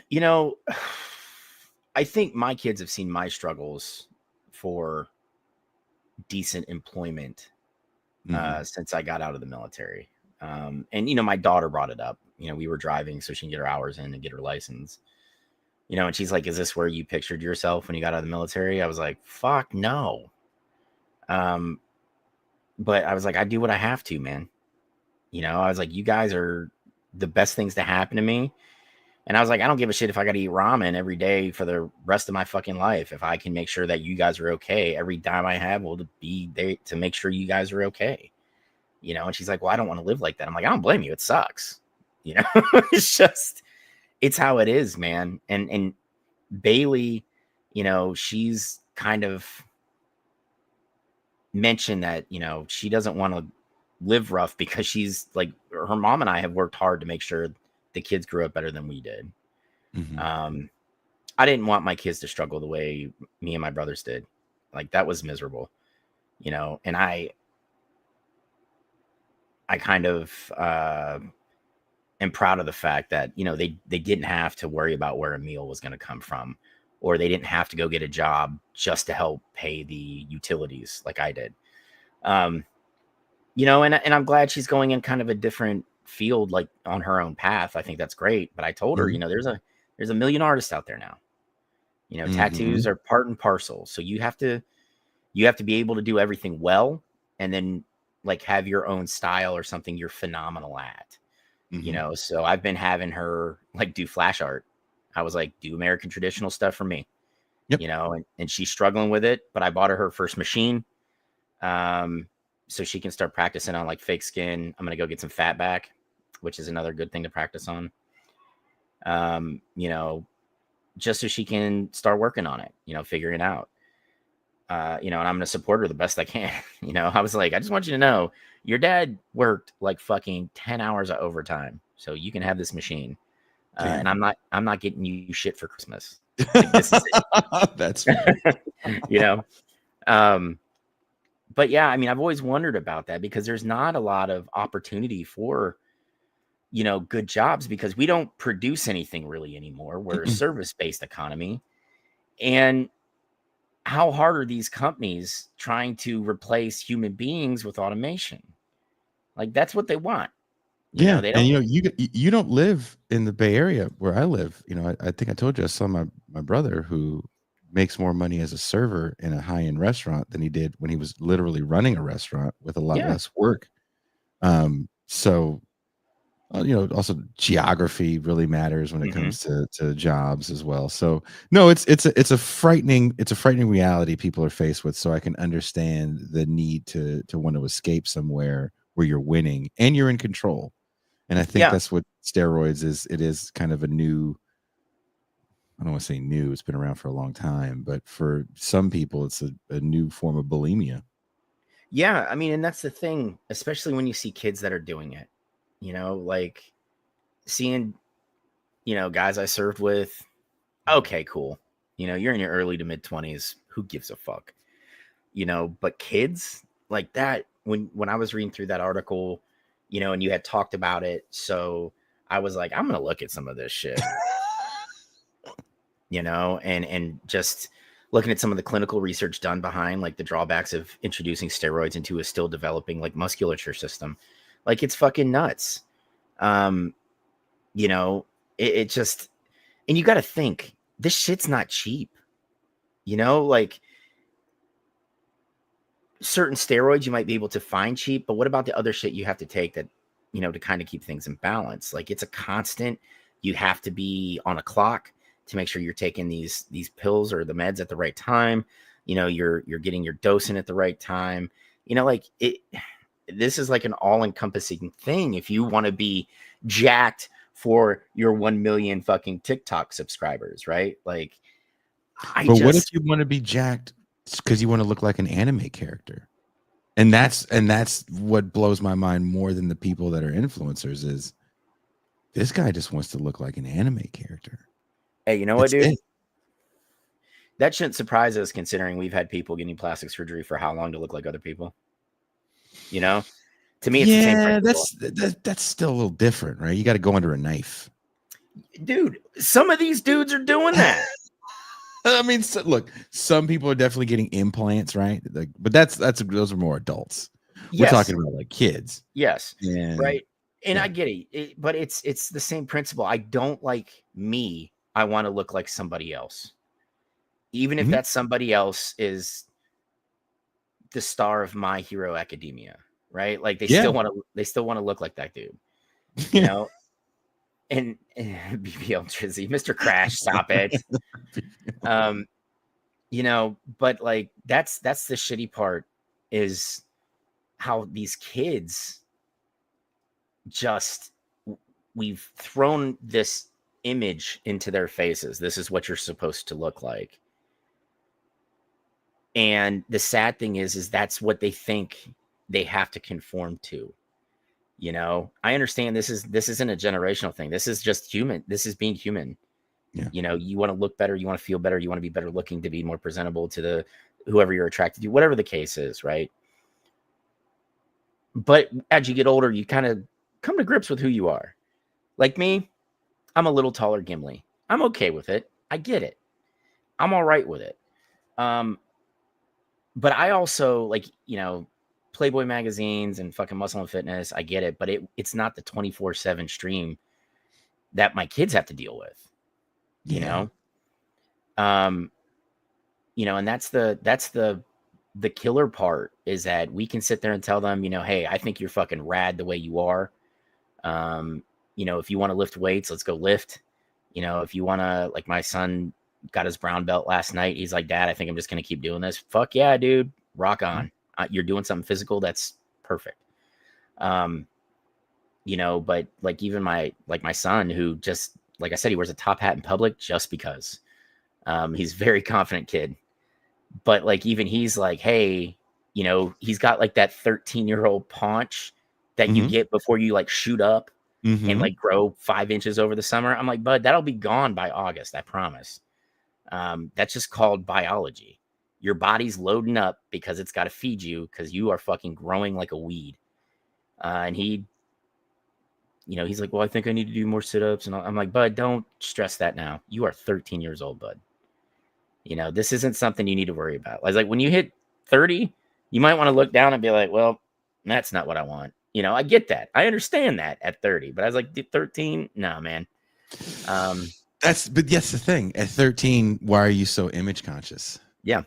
S2: you know, I think my kids have seen my struggles for decent employment since I got out of the military. And you know, my daughter brought it up. You know, we were driving so she can get her hours in and get her license. You know, and she's like, "Is this where you pictured yourself when you got out of the military?" I was like, "Fuck no." But I was like, I do what I have to, man. You know, I was like, you guys are the best things to happen to me. And I was like, I don't give a shit if I got to eat ramen every day for the rest of my fucking life. If I can make sure that you guys are okay, every dime I have will be there to make sure you guys are okay. You know, and she's like, well, I don't want to live like that. I'm like, I don't blame you. It sucks. You know, it's just, it's how it is, man. And Bailey, you know, she's kind of mentioned that, you know, she doesn't want to live rough because she's like, her mom and I have worked hard to make sure the kids grew up better than we did. I didn't want my kids to struggle the way me and my brothers did. Like, that was miserable, you know, and I kind of am proud of the fact that, you know, they didn't have to worry about where a meal was going to come from, or they didn't have to go get a job just to help pay the utilities like I did. You know, and I'm glad she's going in kind of a different field, like on her own path. I think that's great. But I told her, you know, there's a million artists out there now. You know, tattoos are part and parcel. So you have to be able to do everything well, and then like have your own style or something you're phenomenal at. You know, so I've been having her like do flash art. I was like, do American traditional stuff for me. You know, and she's struggling with it, but I bought her first machine. So she can start practicing on like fake skin. I'm going to go get some fat back, which is another good thing to practice on. You know, just so she can start working on it, you know, figuring it out. You know, and I'm going to support her the best I can. You know, I was like, I just want you to know your dad worked like fucking 10 hours of overtime so you can have this machine. And I'm not getting you shit for Christmas. Like, this is it.
S3: That's fair.
S2: You know? But yeah, I mean, I've always wondered about that because there's not a lot of opportunity for, you know, good jobs because we don't produce anything really anymore. We're a service-based economy. And how hard are these companies trying to replace human beings with automation? Like, that's what they want. You know, they don't,
S3: and you know, you don't live in the Bay Area where I live. You know, I think I told you I saw my brother who makes more money as a server in a high-end restaurant than he did when he was literally running a restaurant with a lot less work. So, you know, also geography really matters when it comes to jobs as well. So no, it's a frightening reality people are faced with. So I can understand the need to want to escape somewhere where you're winning and you're in control. And I think that's what steroids is. It is kind of a new, I don't want to say new, it's been around for a long time, but for some people, it's a new form of bulimia.
S2: Yeah. I mean, and that's the thing, especially when you see kids that are doing it, you know, like seeing, you know, guys I served with, Okay, cool. You know, you're in your early to mid 20s. Who gives a fuck? You know, but kids like that, when I was reading through that article, you know, and you had talked about it, so I was like, I'm gonna look at some of this shit, you know, and just looking at some of the clinical research done behind like the drawbacks of introducing steroids into a still developing like musculature system. Like it's fucking nuts. Um, you know, it just, and you got to think this shit's not cheap, you know, like certain steroids you might be able to find cheap, but what about the other shit you have to take that, you know, to kind of keep things in balance? Like it's a constant, you have to be on a clock to make sure you're taking these pills or the meds at the right time. You know, you're getting your dose in at the right time. You know, like this is like an all-encompassing thing if you want to be jacked for your 1 million fucking TikTok subscribers, right? Like
S3: But what if you want to be jacked because you want to look like an anime character? And that's what blows my mind more than the people that are influencers is this guy just wants to look like an anime character.
S2: Hey, you know what, dude? That shouldn't surprise us considering we've had people getting plastic surgery for how long to look like other people. You know, to me, it's the same principle.
S3: That's still a little different, right? You got to go under a knife.
S2: Dude, some of these dudes are doing that.
S3: I mean, look, some people are definitely getting implants, right? Like, but those are more adults. We're talking about like kids.
S2: Yes.
S3: And,
S2: right. And I get it, but it's the same principle. I don't like me. I want to look like somebody else. Even if that somebody else is the star of My Hero Academia, right? Like they still want to look like that dude, you know? And BBL Trizzy, Mr. Crash, stop it. You know, but like that's the shitty part is how these kids just, we've thrown this image into their faces. This is what you're supposed to look like. And the sad thing is that's what they think they have to conform to. You know, I understand this isn't a generational thing. This is just human. This is being human.
S3: Yeah.
S2: You know, you want to look better, you want to feel better, you want to be better looking to be more presentable to the whoever you're attracted to, whatever the case is, right? But as you get older, you kind of come to grips with who you are. Like me, I'm a little taller Gimli. I'm okay with it. I get it. I'm all right with it. But I also like, you know, Playboy magazines and fucking Muscle and Fitness. I get it, but it's not the 24/7 stream that my kids have to deal with. You know, and that's the killer part is that we can sit there and tell them, you know, hey, I think you're fucking rad the way you are. You know, if you want to lift weights, let's go lift. You know, if you want to, like my son got his brown belt last night. He's like, Dad, I think I'm just going to keep doing this. Fuck yeah, dude. Rock on. You're doing something physical. That's perfect. You know, but like even my son who just, like I said, he wears a top hat in public just because he's a very confident kid. But like, even he's like, hey, you know, he's got like that 13-year-old paunch that you get before you like shoot up and like grow 5 inches over the summer. I'm like, bud, that'll be gone by August. I promise. That's just called biology. Your body's loading up because it's got to feed you because you are fucking growing like a weed. And he, you know, he's like, well, I think I need to do more sit-ups. And I'm like, bud, don't stress that now. You are 13 years old, bud. You know, this isn't something you need to worry about. I was like, when you hit 30, you might want to look down and be like, well, that's not what I want. You know, I get that. I understand that at 30, but I was like, 13? No, man.
S3: That's the thing. At 13, why are you so image conscious?
S2: Yeah.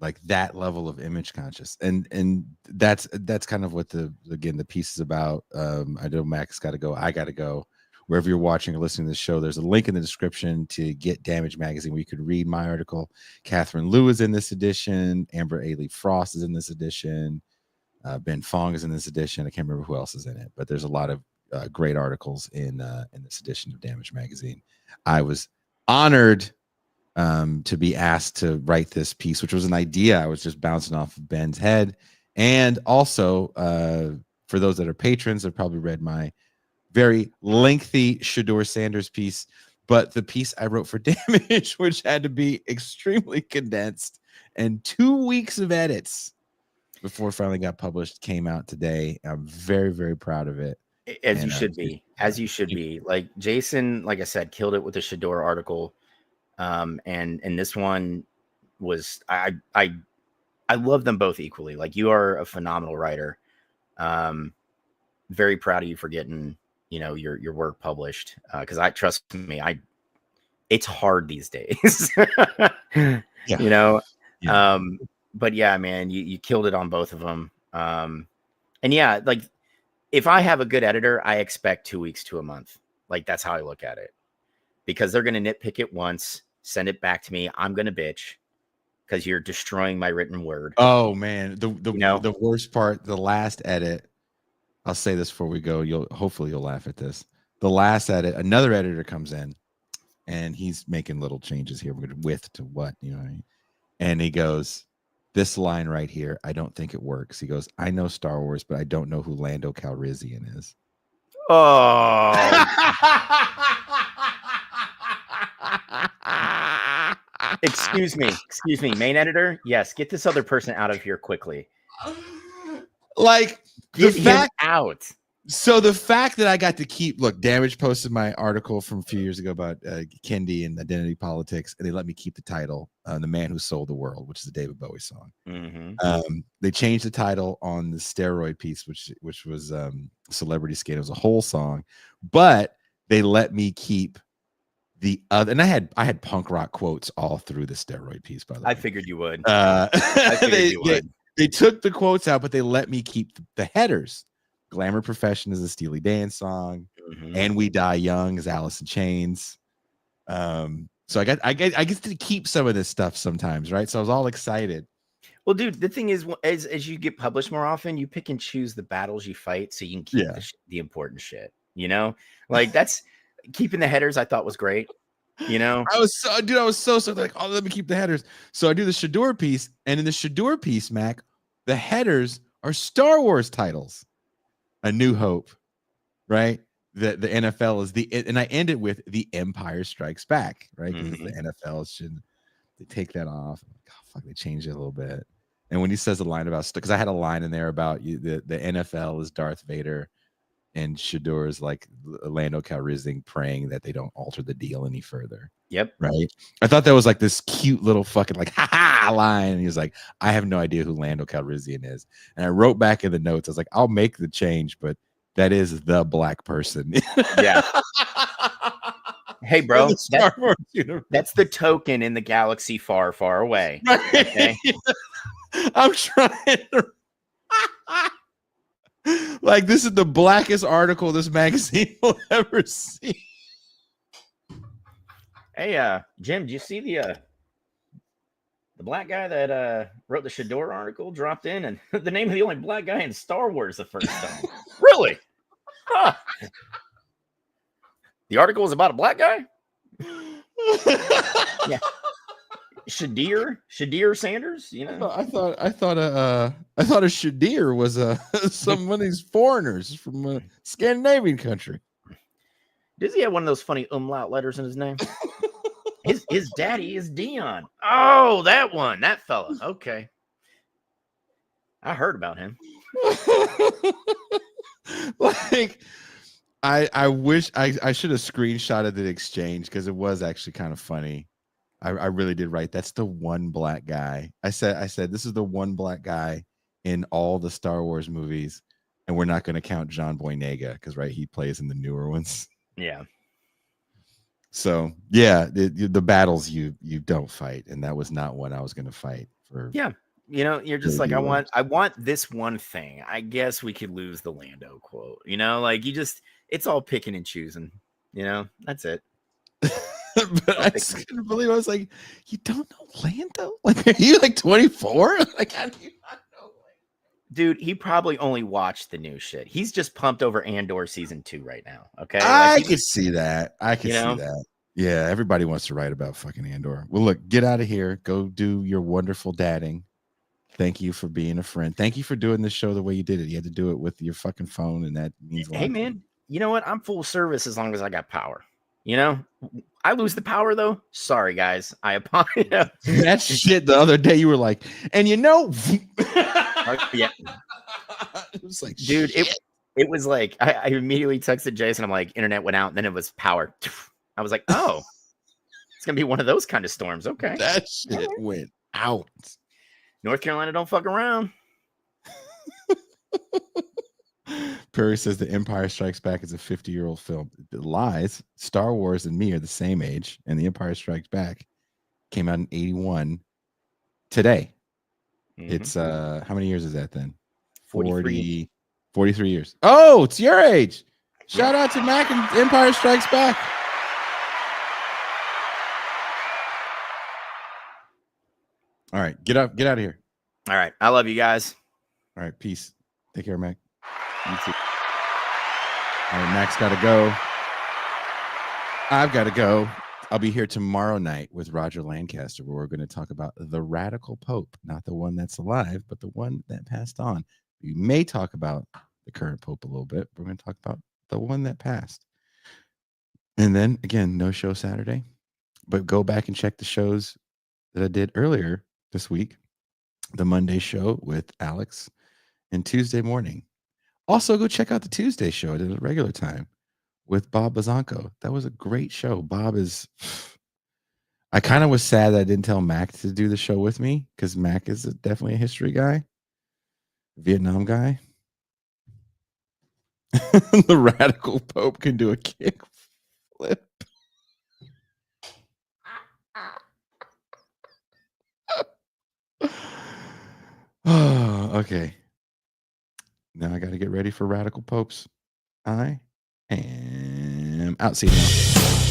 S3: Like that level of image conscious. And that's kind of what the piece is about. I know Max got to go. I got to go. Wherever you're watching or listening to this show, there's a link in the description to get Damage Magazine where you could read my article. Catherine Liu is in this edition. Amber Ailey Frost is in this edition. Ben Fong is in this edition. I can't remember who else is in it, but there's a lot of great articles in this edition of Damage Magazine. I was honored to be asked to write this piece, which was an idea I was just bouncing off of Ben's head. And also, for those that are patrons, have probably read my very lengthy Shador Sanders piece. But the piece I wrote for Damage, which had to be extremely condensed and 2 weeks of edits before it finally got published, came out today. I'm very, very proud of it.
S2: As you should be. As you should be. Like Jason, like I said, killed it with the Shador article. And this one was I love them both equally. Like, you are a phenomenal writer. Very proud of you for getting, you know, your work published. Because trust me, it's hard these days. You know.
S3: Yeah.
S2: But yeah, man, you killed it on both of them. And yeah, like, if I have a good editor, I expect 2 weeks to a month. Like, that's how I look at it, because they're going to nitpick it once, send it back to me. I'm going to bitch because you're destroying my written word.
S3: Oh man, the worst part, the last edit. I'll say this before we go. Hopefully you'll laugh at this. The last edit, another editor comes in, and he's making little changes here. We're going to width to what, you know what I mean? And he goes, this line right here, I don't think it works. He goes, I know Star Wars, but I don't know who Lando Calrissian is.
S2: Oh. Excuse me, main editor. Yes, get this other person out of here quickly.
S3: Like,
S2: get him out.
S3: So the fact that I got to keep, look, Damage posted my article from a few years ago about Kendi and identity politics, and they let me keep the title, The Man Who Sold the World, which is a David Bowie song.
S2: Mm-hmm.
S3: They changed the title on the Steroid piece, which was Celebrity Skate. It was a whole song, but they let me keep the other, and I had punk rock quotes all through the Steroid piece, by the way.
S2: I figured you would. I figured you would.
S3: They took the quotes out, but they let me keep the headers. Glamour Profession is a Steely Dan song, and We Die Young is Alice in Chains. So I get to keep some of this stuff sometimes, right? So I was all excited.
S2: Well, dude, the thing is, as you get published more often, you pick and choose the battles you fight, so you can keep the important shit. You know, like, that's keeping the headers. I thought was great. You know,
S3: I was so like, oh, let me keep the headers. So I do the Shador piece, and in the Shador piece, Mac, the headers are Star Wars titles. A New Hope, right? The NFL is and I end it with The Empire Strikes Back, right? Because the NFL should they take that off. I'm like, oh, fuck, they changed it a little bit. And when he says a line about, because I had a line in there about the NFL is Darth Vader, and Shador is like Lando Calrissian praying that they don't alter the deal any further.
S2: Yep.
S3: Right. I thought that was like this cute little fucking like ha ha line. And he was like, I have no idea who Lando Calrissian is. And I wrote back in the notes, I was like, I'll make the change, but that is the black person.
S2: Yeah. Hey, bro, that's the token in the galaxy far, far away.
S3: Right. Okay? I'm trying to like, this is the blackest article this magazine will ever see.
S2: Hey, Jim, do you see the black guy that wrote the Shador article dropped in, and the name of the only black guy in Star Wars the first time? Really? Huh. The article was about a black guy? Yeah. Shadir Sanders, you know.
S3: I thought a Shadir was some of these foreigners from a Scandinavian country.
S2: Does he have one of those funny umlaut letters in his name? His daddy is Dion. Oh, that one, that fella. Okay, I heard about him.
S3: Like, I wish I should have screenshotted the exchange, because it was actually kind of funny. I really did write, that's the one black guy. I said this is the one black guy in all the Star Wars movies, and we're not going to count John Boyega, because he plays in the newer ones.
S2: Yeah.
S3: So yeah, the battles you don't fight, and that was not one I was going to fight for.
S2: Yeah, you know, you're just like, I want this one thing. I guess we could lose the Lando quote. You know, like, it's all picking and choosing. You know, that's it.
S3: But I just couldn't believe, I was like, you don't know Lando? Like, are you like 24? Like, how do you not know Lando?
S2: Dude, he probably only watched the new shit. He's just pumped over Andor season 2 right now. Okay,
S3: I could see that. I could see that. Yeah, everybody wants to write about fucking Andor. Well, look, get out of here. Go do your wonderful dadding. Thank you for being a friend. Thank you for doing this show the way you did it. You had to do it with your fucking phone, and that means a lot.
S2: Hey, man, you know what? I'm full service as long as I got power. You know, I lose the power though. Sorry, guys. I apologize.
S3: That shit the other day, you were like, and you know,
S2: Yeah,
S3: it was like,
S2: dude, it was like I immediately texted Jason. I'm like, internet went out, and then it was power. I was like, oh, it's gonna be one of those kind of storms. Okay,
S3: that shit went out.
S2: North Carolina don't fuck around.
S3: Perry says The Empire Strikes Back is a 50-year-old film. It lies. Star Wars and me are the same age, and The Empire Strikes Back came out in 81. Today, it's how many years is that then?
S2: 43
S3: years. Oh, it's your age. Shout out to Mac and Empire Strikes Back. All right, get out of here.
S2: All right, I love you guys.
S3: All right, peace. Take care, Mac.
S2: You too.
S3: All right, Mac's got to go. I've got to go. I'll be here tomorrow night with Roger Lancaster, where we're going to talk about the radical Pope, not the one that's alive, but the one that passed on. We may talk about the current Pope a little bit. We're going to talk about the one that passed. And then, again, no show Saturday, but go back and check the shows that I did earlier this week. The Monday show with Alex and Tuesday morning. Also, go check out the Tuesday show at a regular time with Bob Bazanko. That was a great show. Bob is... I kind of was sad that I didn't tell Mac to do the show with me, because Mac is definitely a history guy, Vietnam guy. The radical Pope can do a kick flip. Oh, okay. Now I got to get ready for radical Popes. I am out. See you tomorrow.